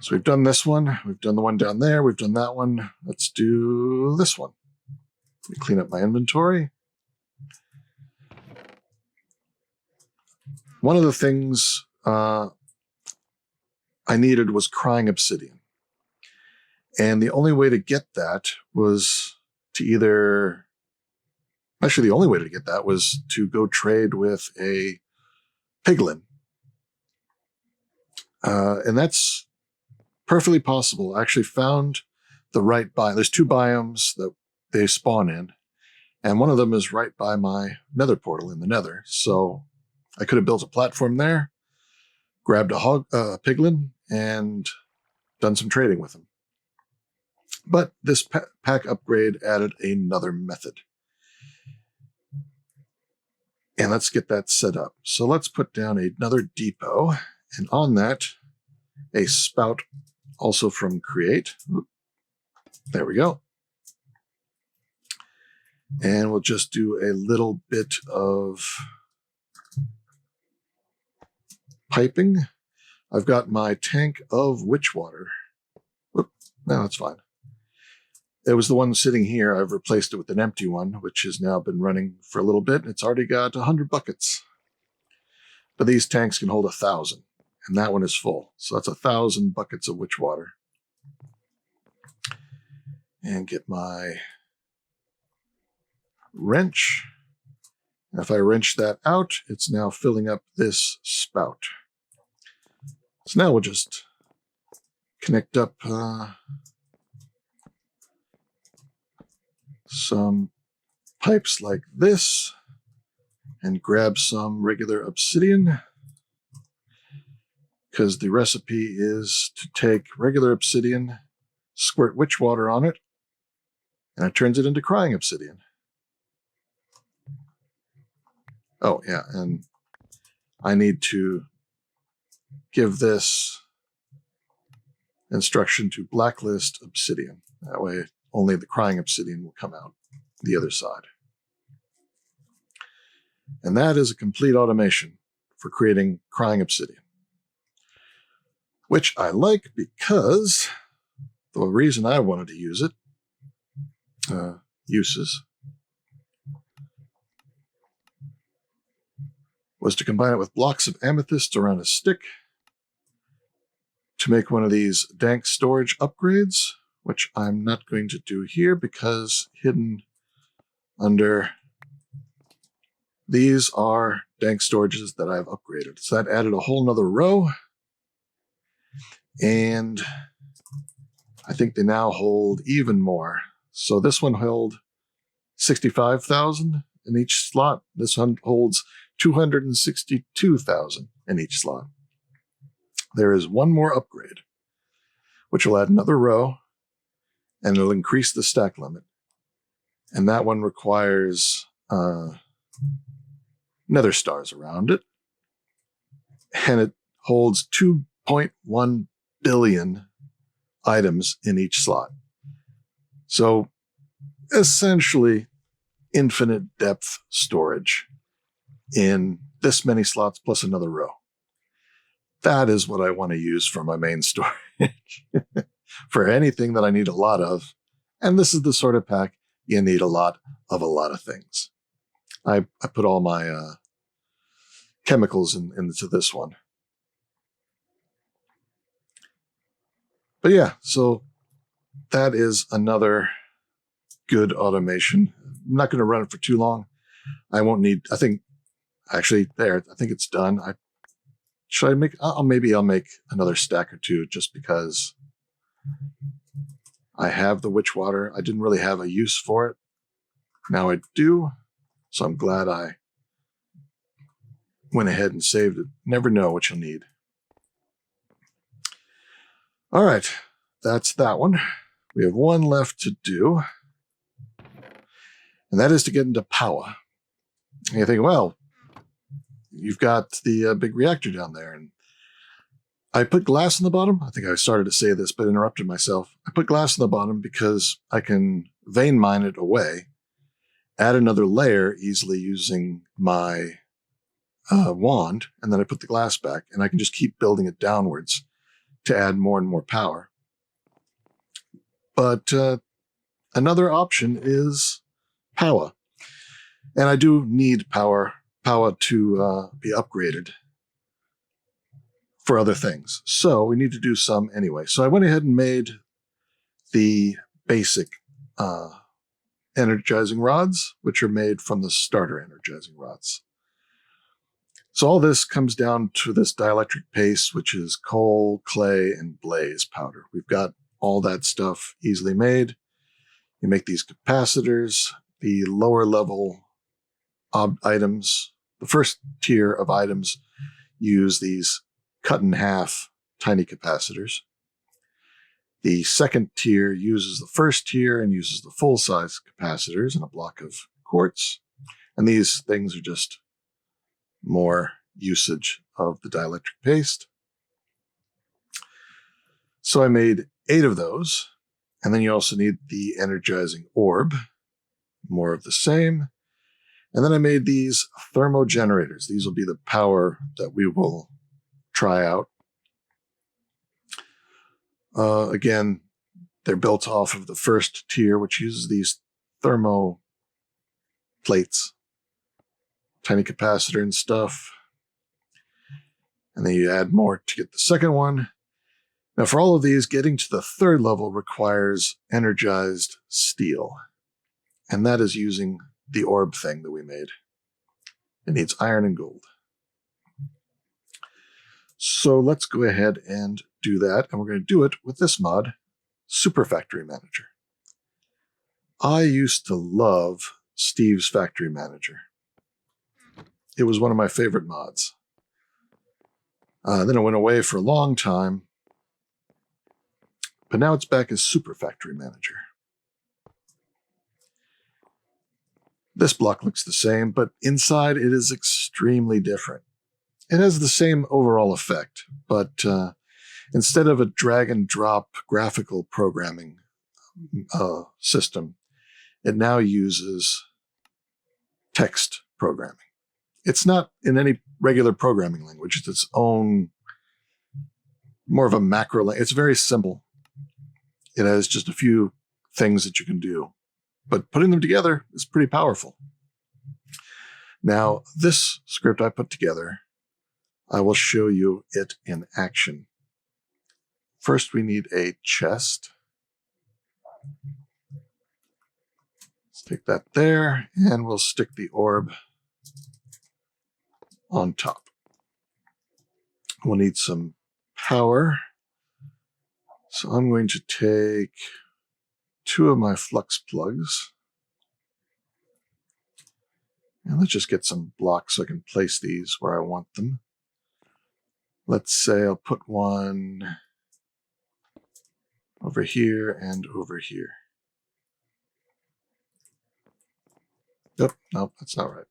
So we've done this one. We've done the one down there. We've done that one. Let's do this one. Let me clean up my inventory. One of the things I needed was crying obsidian. And the only way to get that was to either... Actually, the only way to get that was to go trade with a piglin. And that's perfectly possible. I actually found the right biome. There's 2 biomes that they spawn in. And one of them is right by my nether portal in the nether. So I could have built a platform there, grabbed a piglin, and done some trading with him. But this pack upgrade added another method. And let's get that set up. So let's put down another depot. And on that, a spout also from Create. There we go. And we'll just do a little bit of piping. I've got my tank of witch water. Whoop, no, that's fine. It was the one sitting here. I've replaced it with an empty one, which has now been running for a little bit. It's already got 100 buckets. But these tanks can hold 1,000, and that one is full. So that's 1,000 buckets of witch water. And get my wrench. And if I wrench that out, it's now filling up this spout. So now we'll just connect up some pipes like this and grab some regular obsidian, because the recipe is to take regular obsidian, squirt witch water on it, and it turns it into crying obsidian. Oh, yeah, and I need to give this instruction to blacklist obsidian. That way, only the crying obsidian will come out the other side. And that is a complete automation for creating crying obsidian, which I like because the reason I wanted to use it, uses, was to combine it with blocks of amethyst around a stick to make one of these dank storage upgrades, which I'm not going to do here because hidden under these are dank storages that I've upgraded. So that added a whole nother row. And I think they now hold even more. So this one held 65,000 in each slot. This one holds 262,000 in each slot. There is one more upgrade, which will add another row, and it'll increase the stack limit. And that one requires nether stars around it. And it holds 2.1 billion items in each slot. So essentially infinite depth storage in this many slots plus another row. That is what I want to use for my main storage. For anything that I need a lot of. And this is the sort of pack you need a lot of things. I put all my chemicals into this one. But yeah, so that is another good automation. I'm not going to run it for too long. I won't need, I think, actually there, I think it's done. Maybe I'll make another stack or two just because I have the witch water. I didn't really have a use for it. Now I do. So I'm glad I went ahead and saved it. Never know what you'll need. All right, that's that one. We have one left to do, and that is to get into Powah. And you think, well, you've got the big reactor down there, and I put glass on the bottom. I think I started to say this, but interrupted myself. I put glass on the bottom because I can vein mine it away, add another layer easily using my wand, and then I put the glass back, and I can just keep building it downwards to add more and more power. But another option is Powah. And I do need Powah to be upgraded for other things. So we need to do some anyway. So I went ahead and made the basic energizing rods, which are made from the starter energizing rods. So all this comes down to this dielectric paste, which is coal, clay, and blaze powder. We've got all that stuff easily made. You make these capacitors. The lower level items, the first tier of items, use these cut in half tiny capacitors. The second tier uses the first tier and uses the full size capacitors in a block of quartz. And these things are just more usage of the dielectric paste. So I made 8 of those. And then you also need the energizing orb, more of the same. And then I made these thermogenerators. These will be the power that we will try out. Again, they're built off of the first tier, which uses these thermo plates, tiny capacitor and stuff. And then you add more to get the second one. Now, for all of these, getting to the third level requires energized steel. And that is using the orb thing that we made. It needs iron and gold. So let's go ahead and do that. And we're going to do it with this mod, Super Factory Manager. I used to love Steve's Factory Manager. It was one of my favorite mods. Then it went away for a long time. But now it's back as Super Factory Manager. This block looks the same, but inside it is extremely different. it has the same overall effect, but instead of a drag and drop graphical programming system, it now uses text programming. It's not in any regular programming language. It's its own, more of a macro language. It's very simple. It has just a few things that you can do, but putting them together is pretty powerful. Now, this script I put together, I will show you it in action. First, we need a chest. Let's take that there, and we'll stick the orb on top. We'll need some power. So I'm going to take 2 of my flux plugs. And let's just get some blocks so I can place these where I want them. Let's say I'll put one over here and over here. Nope, that's not right.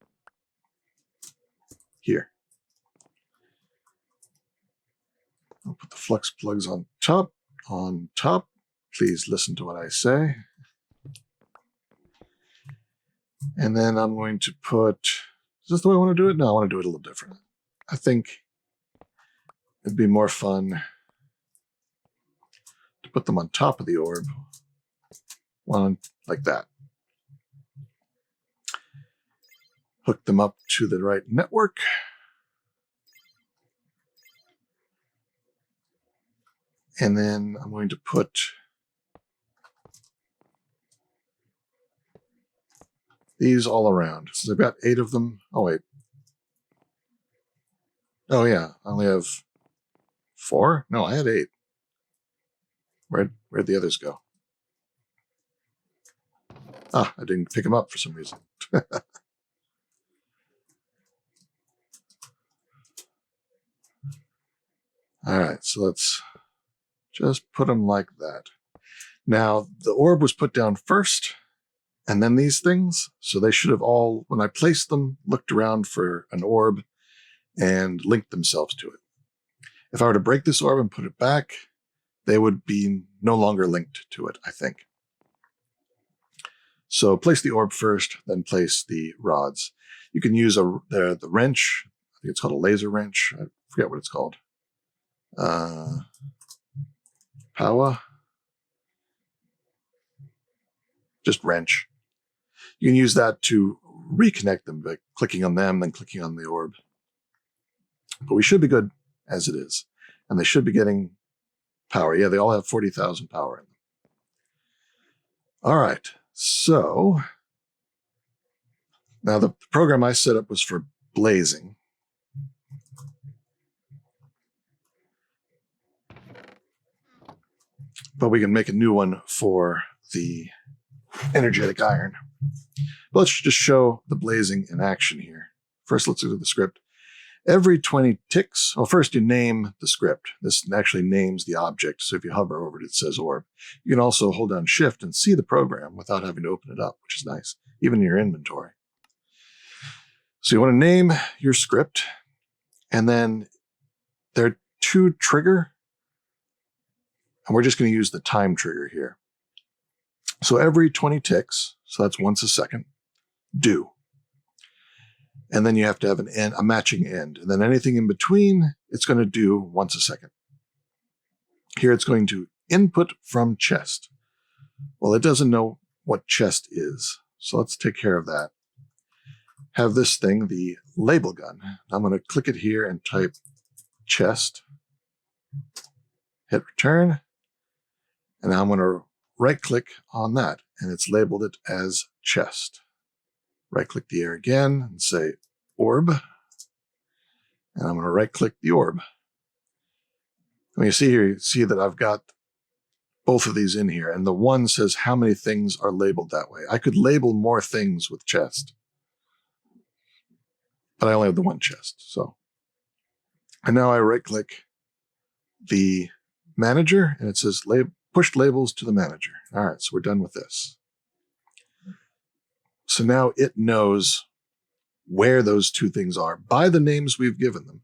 Here. I'll put the flux plugs on top. On top. Please listen to what I say. And then I'm going to put, is this the way I want to do it? No, I want to do it a little different. I think it'd be more fun to put them on top of the orb. One like that. Hook them up to the right network. And then I'm going to put these all around. So I've got 8 of them. Oh, wait. Oh, yeah. I only have 4? No, I had 8. Where'd the others go? Ah, I didn't pick them up for some reason. All right, so let's just put them like that. Now, the orb was put down first, and then these things. So they should have all, when I placed them, looked around for an orb and linked themselves to it. If I were to break this orb and put it back, they would be no longer linked to it, I think. So place the orb first, then place the rods. You can use the wrench. I think it's called a laser wrench. I forget what it's called. Powah. Just wrench. You can use that to reconnect them by clicking on them, then clicking on the orb. But we should be good as it is. And they should be getting power. Yeah, they all have 40,000 power in them. All right. So now the program I set up was for blazing. But we can make a new one for the energetic iron. But let's just show the blazing in action here. First, let's look at the script. Every 20 ticks, well, first you name the script. This actually names the object. So if you hover over it, it says orb. You can also hold down Shift and see the program without having to open it up, which is nice, even in your inventory. So you want to name your script, and then there are 2 trigger, and we're just going to use the time trigger here. So every 20 ticks, so that's once a second, do. And then you have to have a matching end. And then anything in between, it's going to do once a second. Here it's going to input from chest. Well, it doesn't know what chest is. So let's take care of that. Have this thing, the label gun. I'm going to click it here and type chest. Hit return. And now I'm going to right click on that. And it's labeled it as chest. Right click the air again and say orb. And I'm going to right click the orb. When you see here, you see that I've got both of these in here. And the one says how many things are labeled that way. I could label more things with chest. But I only have the one chest. So, and now I right click the manager and it says push labels to the manager. All right, so we're done with this. So now it knows where those 2 things are by the names we've given them.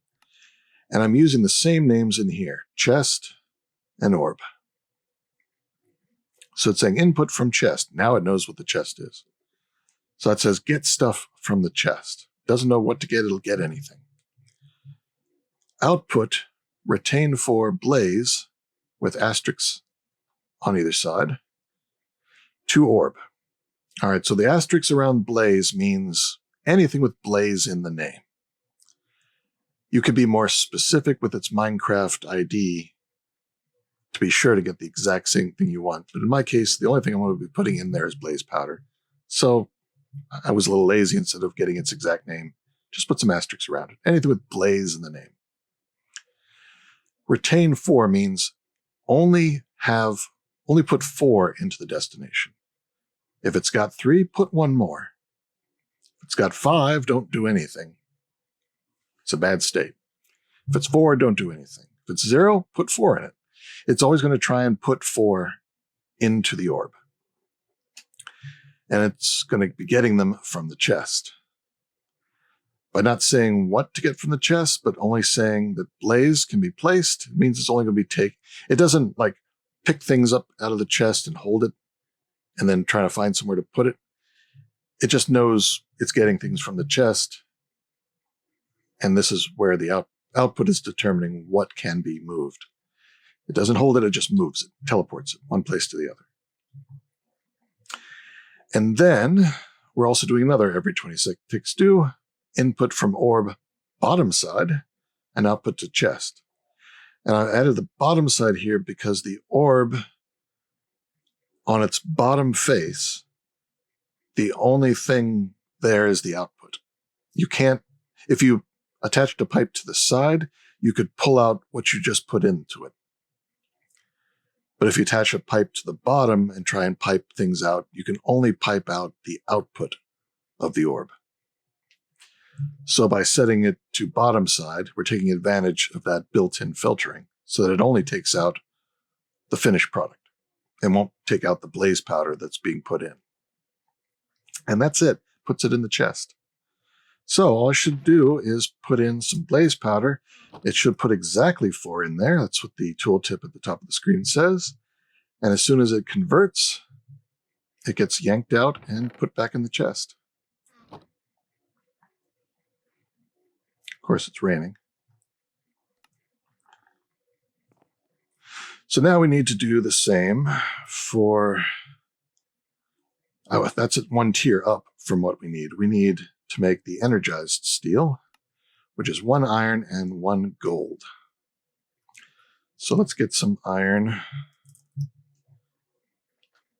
And I'm using the same names in here, chest and orb. So it's saying input from chest. Now it knows what the chest is. So it says get stuff from the chest. Doesn't know what to get, it'll get anything. Output, retain for blaze with asterisks on either side, to orb. All right, so the asterisk around blaze means anything with blaze in the name. You could be more specific with its Minecraft ID to be sure to get the exact same thing you want. But in my case, the only thing I want to be putting in there is blaze powder. So I was a little lazy. Instead of getting its exact name, just put some asterisks around it. Anything with blaze in the name. Retain 4 means only put 4 into the destination. If it's got 3, put 1 more. If it's got 5, don't do anything. It's a bad state. If it's 4, don't do anything. If it's 0, put 4 in it. It's always going to try and put 4 into the orb. And it's going to be getting them from the chest. By not saying what to get from the chest, but only saying that blaze can be placed, it means it's only going to be it doesn't like pick things up out of the chest and hold it and then try to find somewhere to put it. It just knows it's getting things from the chest. And this is where the output is determining what can be moved. It doesn't hold it, it just moves it, teleports it one place to the other. And then we're also doing another every 26 ticks do. Input from orb bottom side and output to chest. And I added the bottom side here because the orb on its bottom face, the only thing there is the output. You can't, if you attached a pipe to the side, you could pull out what you just put into it. But if you attach a pipe to the bottom and try and pipe things out, you can only pipe out the output of the orb. So by setting it to bottom side, we're taking advantage of that built-in filtering so that it only takes out the finished product and won't take out the blaze powder that's being put in. And that's it, puts it in the chest. So all I should do is put in some blaze powder. It should put exactly 4 in there. That's what the tooltip at the top of the screen says. And as soon as it converts, it gets yanked out and put back in the chest. Of course, it's raining. So now we need to do the same for, that's at 1 tier up from what we need. We need to make the energized steel, which is 1 iron and 1 gold. So let's get some iron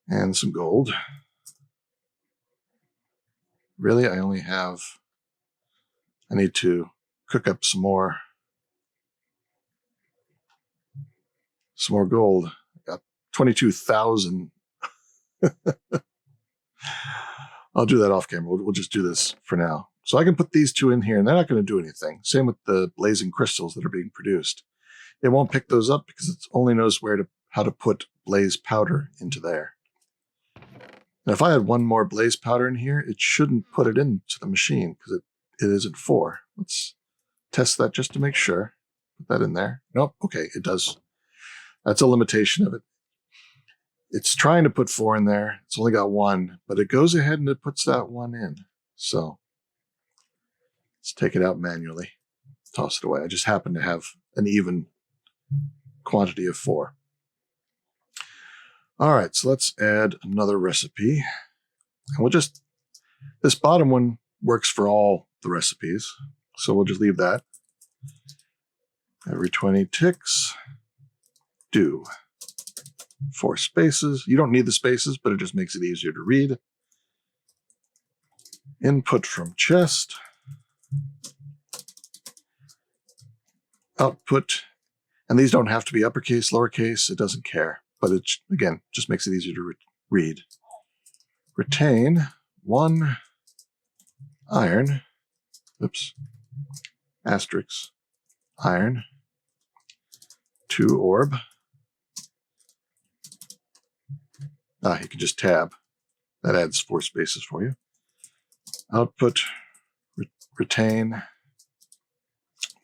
and some gold. Really, I need to cook up some more gold. I got 22,000. I'll do that off camera. We'll just do this for now. So I can put these 2 in here, and they're not going to do anything. Same with the blazing crystals that are being produced. It won't pick those up because it only knows how to put blaze powder into there. Now, if I had 1 more blaze powder in here, it shouldn't put it into the machine because it isn't 4. Let's test that just to make sure. Put that in there. Nope. Okay, it does. That's a limitation of it. It's trying to put 4 in there. It's only got 1, but it goes ahead and it puts that 1 in. So let's take it out manually, toss it away. I just happen to have an even quantity of 4. All right, so let's add another recipe. And this bottom one works for all the recipes. So we'll just leave that. Every 20 ticks, do 4 spaces. You don't need the spaces, but it just makes it easier to read. Input from chest. Output. And these don't have to be uppercase, lowercase. It doesn't care. But it, again, just makes it easier to read. Retain 1 iron. Oops. Asterisk. Iron. 2 orb. You can just tab. That adds 4 spaces for you. Output, retain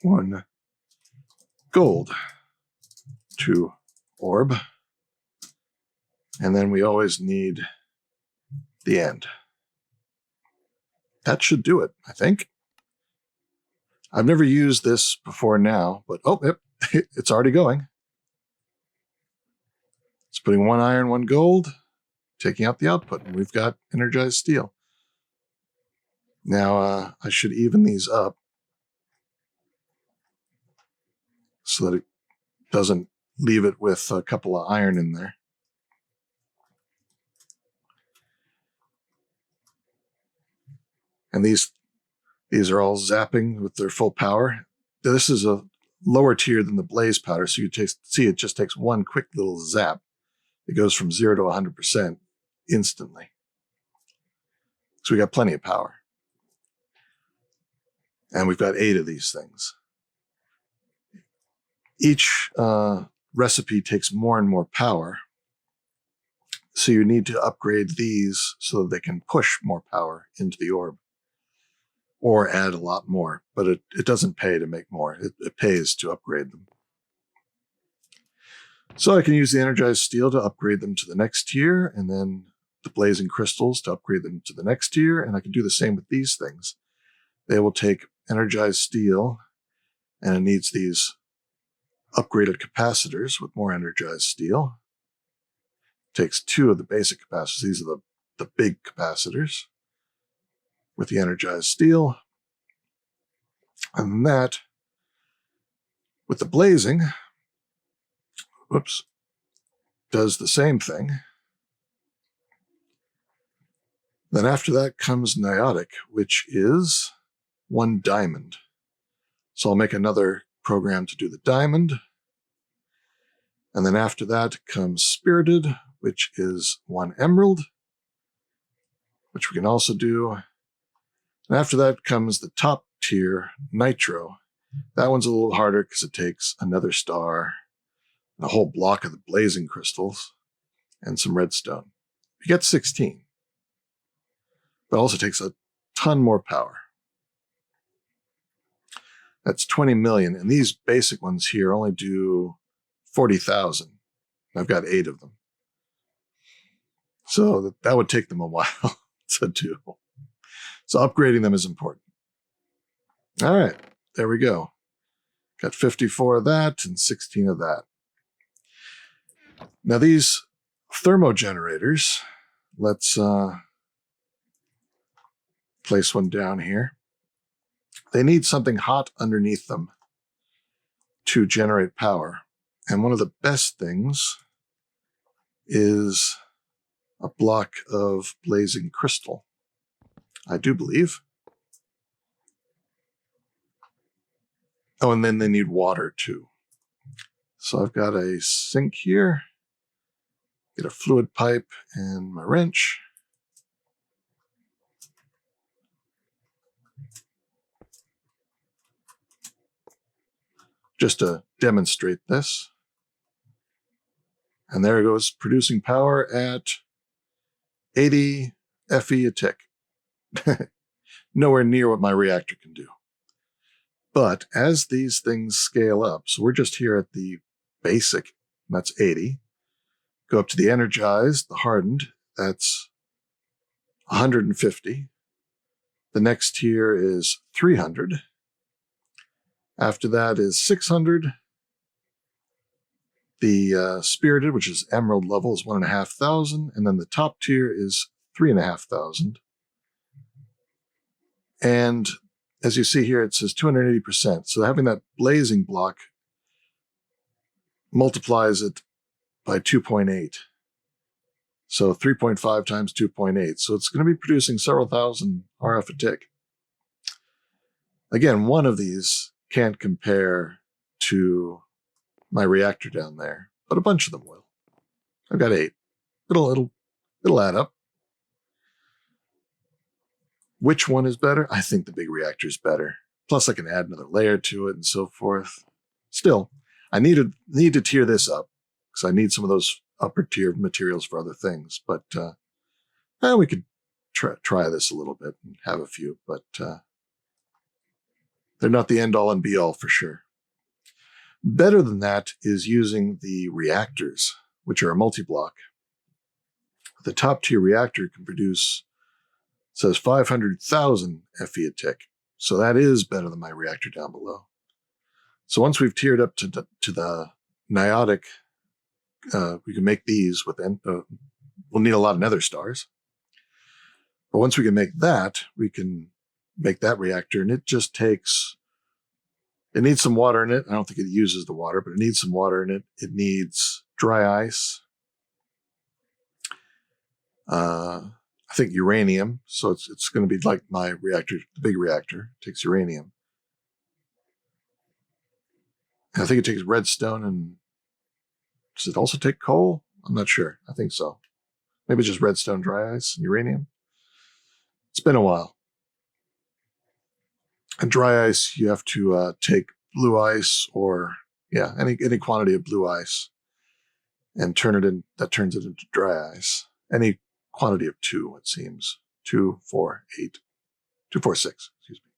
1 gold to orb. And then we always need the end. That should do it, I think. I've never used this before now, but oh, yep, it's already going. It's putting 1 iron, 1 gold, taking out the output, and we've got energized steel. Now I should even these up so that it doesn't leave it with a couple of iron in there. And these are all zapping with their full power. This is a lower tier than the blaze powder, so you see it just takes one quick little zap. It goes from 0 to 100% instantly. So we got plenty of power. And we've got 8 of these things. Each recipe takes more and more power. So you need to upgrade these so that they can push more power into the orb. Or add a lot more, but it doesn't pay to make more. It pays to upgrade them. So I can use the energized steel to upgrade them to the next tier, and then the blazing crystals to upgrade them to the next tier, and I can do the same with these things. They will take energized steel, and it needs these upgraded capacitors with more energized steel. It takes 2 of the basic capacitors. These are the big capacitors with the energized steel. And that, with the blazing, does the same thing. Then after that comes Niotic, which is 1 diamond. So I'll make another program to do the diamond. And then after that comes Spirited, which is 1 emerald, which we can also do. And after that comes the top tier, Nitro. That one's a little harder because it takes another star, a whole block of the blazing crystals, and some redstone. You get 16. But it also takes a ton more power. That's 20 million. And these basic ones here only do 40,000. I've got 8 of them. So that would take them a while to do. So upgrading them is important. All right, there we go. Got 54 of that and 16 of that. Now these thermogenerators, let's place one down here. They need something hot underneath them to generate power. And one of the best things is a block of blazing crystal, I do believe. Oh, and then they need water too. So I've got a sink here, get a fluid pipe and my wrench. Just to demonstrate this. And there it goes, producing power at 80 FE a tick. Nowhere near what my reactor can do. But as these things scale up, so we're just here at the basic, that's 80. Go up to the energized, the hardened, that's 150. The next tier is 300. After that is 600. The spirited, which is emerald level, is 1,500. And then the top tier is 3,500. And as you see here, it says 280%. So having that blazing block multiplies it by 2.8. So 3.5 times 2.8. So it's going to be producing several thousand RF a tick. Again, one of these can't compare to my reactor down there, but a bunch of them will. I've got 8. It'll add up. Which one is better? I think the big reactor is better. Plus I can add another layer to it and so forth. Still, I need to tier this up because I need some of those upper tier materials for other things. But we could try this a little bit and have a few, but they're not the end all and be all for sure. Better than that is using the reactors, which are a multi-block. The top tier reactor can produce, says 500,000 FE a tick. So that is better than my reactor down below. So once we've tiered up to the niotic, we can make these within, we'll need a lot of nether stars. But once we can make that, we can make that reactor, and it just takes, it needs some water in it. I don't think it uses the water, but it needs some water in it. It needs dry ice. I think uranium. So it's going to be like my reactor, the big reactor. It takes uranium. And I think it takes redstone, and does it also take coal? I'm not sure. I think so. Maybe just redstone, dry ice, and uranium. It's been a while. And dry ice, you have to take blue ice, or any quantity of blue ice, and turn it in. That turns it into dry ice. Any quantity of 2, it seems. 2, 4, 8, 2, 4, 6. Excuse me.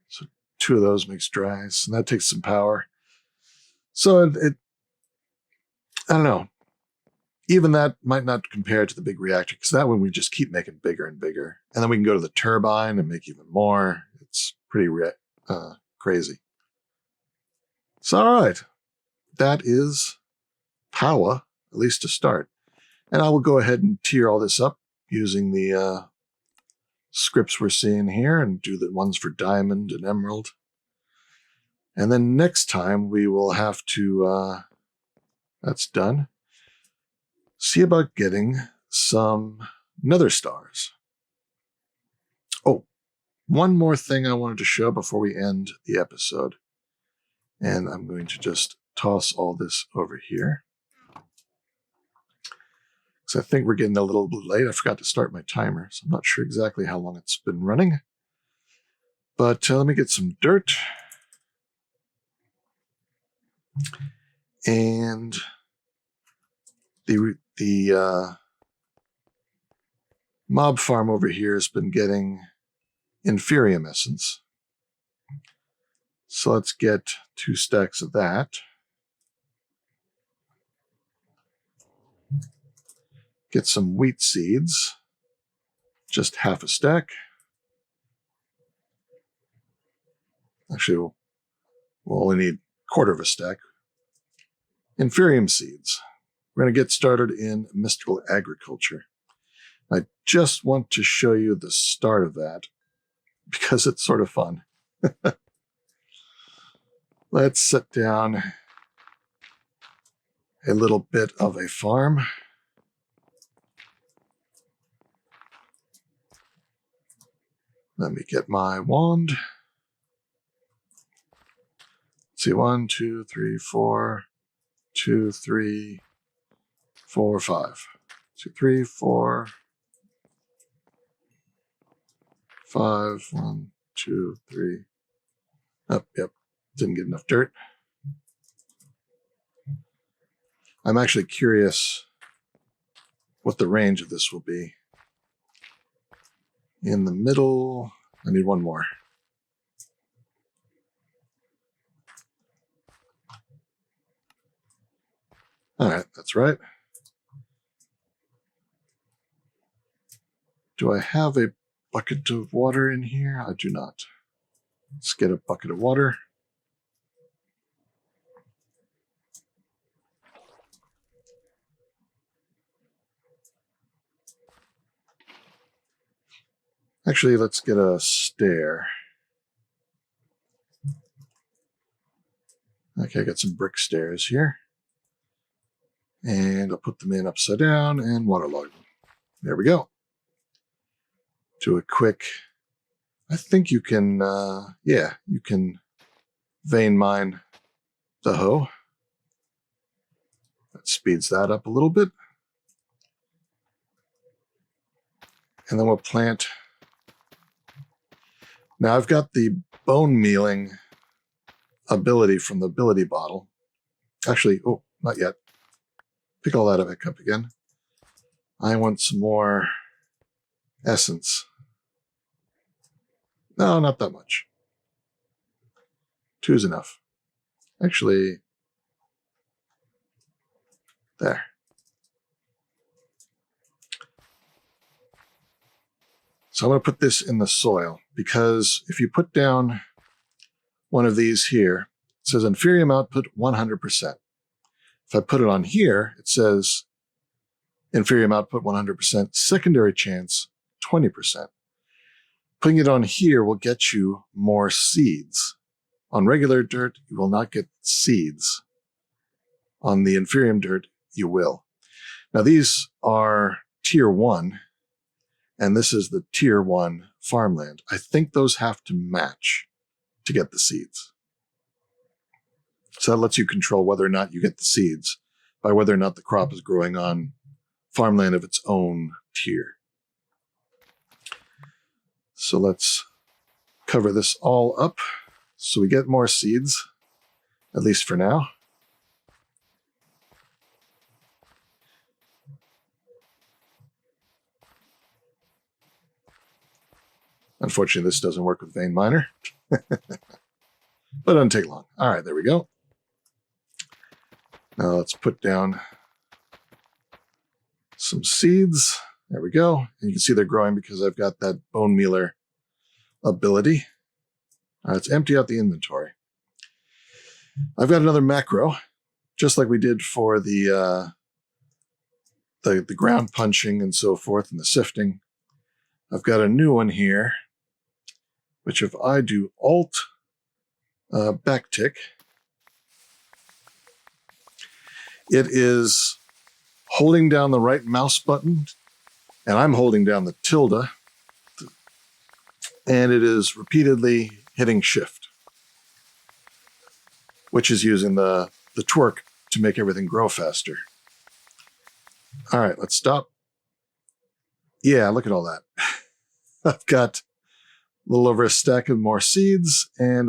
So 2 of those makes dry ice, and that takes some power. So it I don't know. Even that might not compare to the big reactor, because that one we just keep making bigger and bigger. And then we can go to the turbine and make even more. It's pretty crazy. So, all right. That is Powah, at least to start. And I will go ahead and tier all this up using the scripts we're seeing here, and do the ones for diamond and emerald. And then next time we will have to, that's done, see about getting some nether stars. Oh, one more thing I wanted to show before we end the episode. And I'm going to just toss all this over here, because I think we're getting a little bit late. I forgot to start my timer, so I'm not sure exactly how long it's been running. But let me get some dirt. And the mob farm over here has been getting inferium essence. So let's get 2 stacks of that. Get some wheat seeds, just half a stack. Actually, we'll only need 1/4 of a stack. Inferium seeds. We're going to get started in mystical agriculture. I just want to show you the start of that, because it's sort of fun. Let's set down a little bit of a farm. Let me get my wand. Let's see, 1, 2, 3, 4, 2, 3, 4, 5. 2, 3, 4, 5, 1, 2, 3. Oh, yep, didn't get enough dirt. I'm actually curious what the range of this will be. In the middle, I need 1 more. All right, that's right. Do I have a bucket of water in here? I do not. Let's get a bucket of water. Actually, let's get a stair. Okay, I got some brick stairs here. And I'll put them in upside down and waterlog them. There we go. Do a quick, I think you can, you can vein mine the hoe. That speeds that up a little bit. And then we'll plant. Now I've got the bone mealing ability from the ability bottle. Actually, oh, not yet. Pick all that back up again. I want some more essence. No, not that much. 2 is enough. Actually, there. So I'm going to put this in the soil, because if you put down one of these here, it says inferium output 100%. If I put it on here, it says inferium output 100%, secondary chance 20%. Putting it on here will get you more seeds. On regular dirt, you will not get seeds. On the inferium dirt, you will. Now these are tier 1, and this is the tier 1 farmland. I think those have to match to get the seeds. So that lets you control whether or not you get the seeds by whether or not the crop is growing on farmland of its own tier. So let's cover this all up so we get more seeds, at least for now. Unfortunately, this doesn't work with vein miner, but it doesn't take long. All right, there we go. Now let's put down some seeds. There we go. And you can see they're growing because I've got that bone mealer ability. All right, let's empty out the inventory. I've got another macro, just like we did for the ground punching and so forth and the sifting. I've got a new one here, which if I do Alt backtick, it is holding down the right mouse button, and I'm holding down the tilde, and it is repeatedly hitting shift, which is using the twerk to make everything grow faster. All right, let's stop. Yeah, look at all that. I've got a little over a stack of more seeds and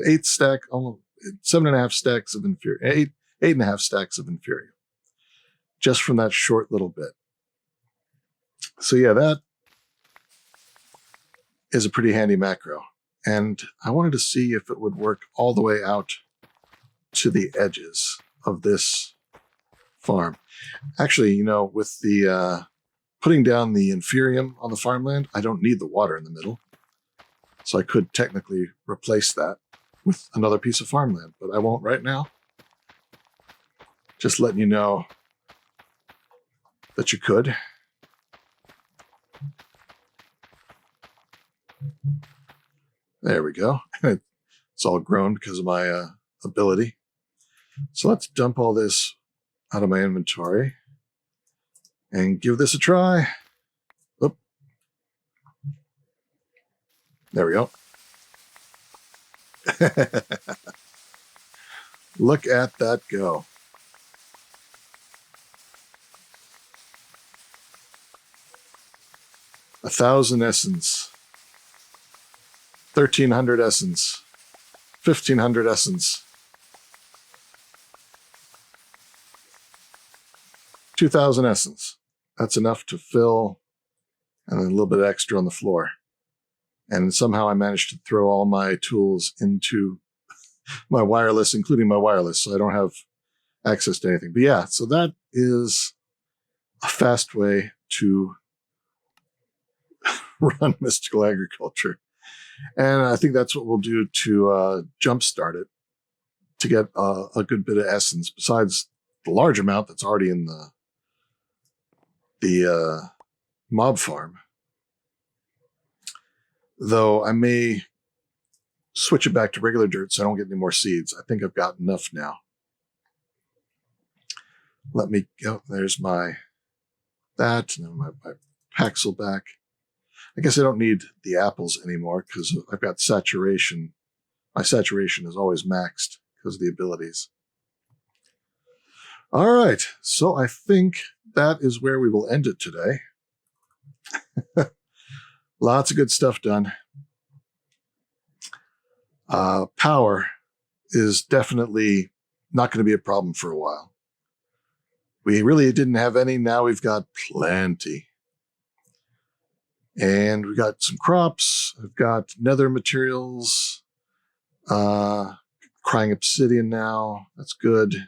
8 stack, almost 7.5 stacks of inferior, 8.5 stacks of inferior, just from that short little bit. So yeah, that is a pretty handy macro. And I wanted to see if it would work all the way out to the edges of this farm. Actually, you know, with the putting down the inferium on the farmland, I don't need the water in the middle. So I could technically replace that with another piece of farmland, but I won't right now. Just letting you know that you could. There we go. It's all grown because of my ability. So let's dump all this out of my inventory and give this a try. Oop. There we go. Look at that go. A 1,000 essence, 1,300 essence, 1,500 essence, 2,000 essence. That's enough to fill, and then a little bit extra on the floor. And somehow I managed to throw all my tools into my wireless, including my wireless, so I don't have access to anything. But yeah, so that is a fast way to run mystical agriculture. And I think that's what we'll do to jumpstart it, to get a good bit of essence, besides the large amount that's already in the mob farm. Though I may switch it back to regular dirt so I don't get any more seeds. I think I've got enough now. Let me go. There's my that, and then my Paxel back. I guess I don't need the apples anymore because I've got saturation. My saturation is always maxed because of the abilities. All right, so I think that is where we will end it today. Lots of good stuff done. Power is definitely not going to be a problem for a while. We really didn't have any. Now we've got plenty. And we got some crops. I've got nether materials. Crying obsidian now. That's good.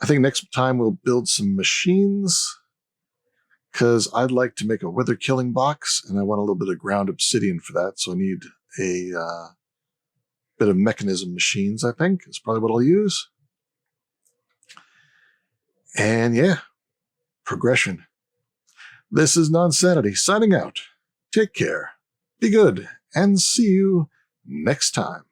I think next time we'll build some machines, because I'd like to make a weather killing box, and I want a little bit of ground obsidian for that. So I need a bit of mechanism machines, I think, is probably what I'll use. And yeah, progression. This is Nonsanity signing out. Take care, be good, and see you next time.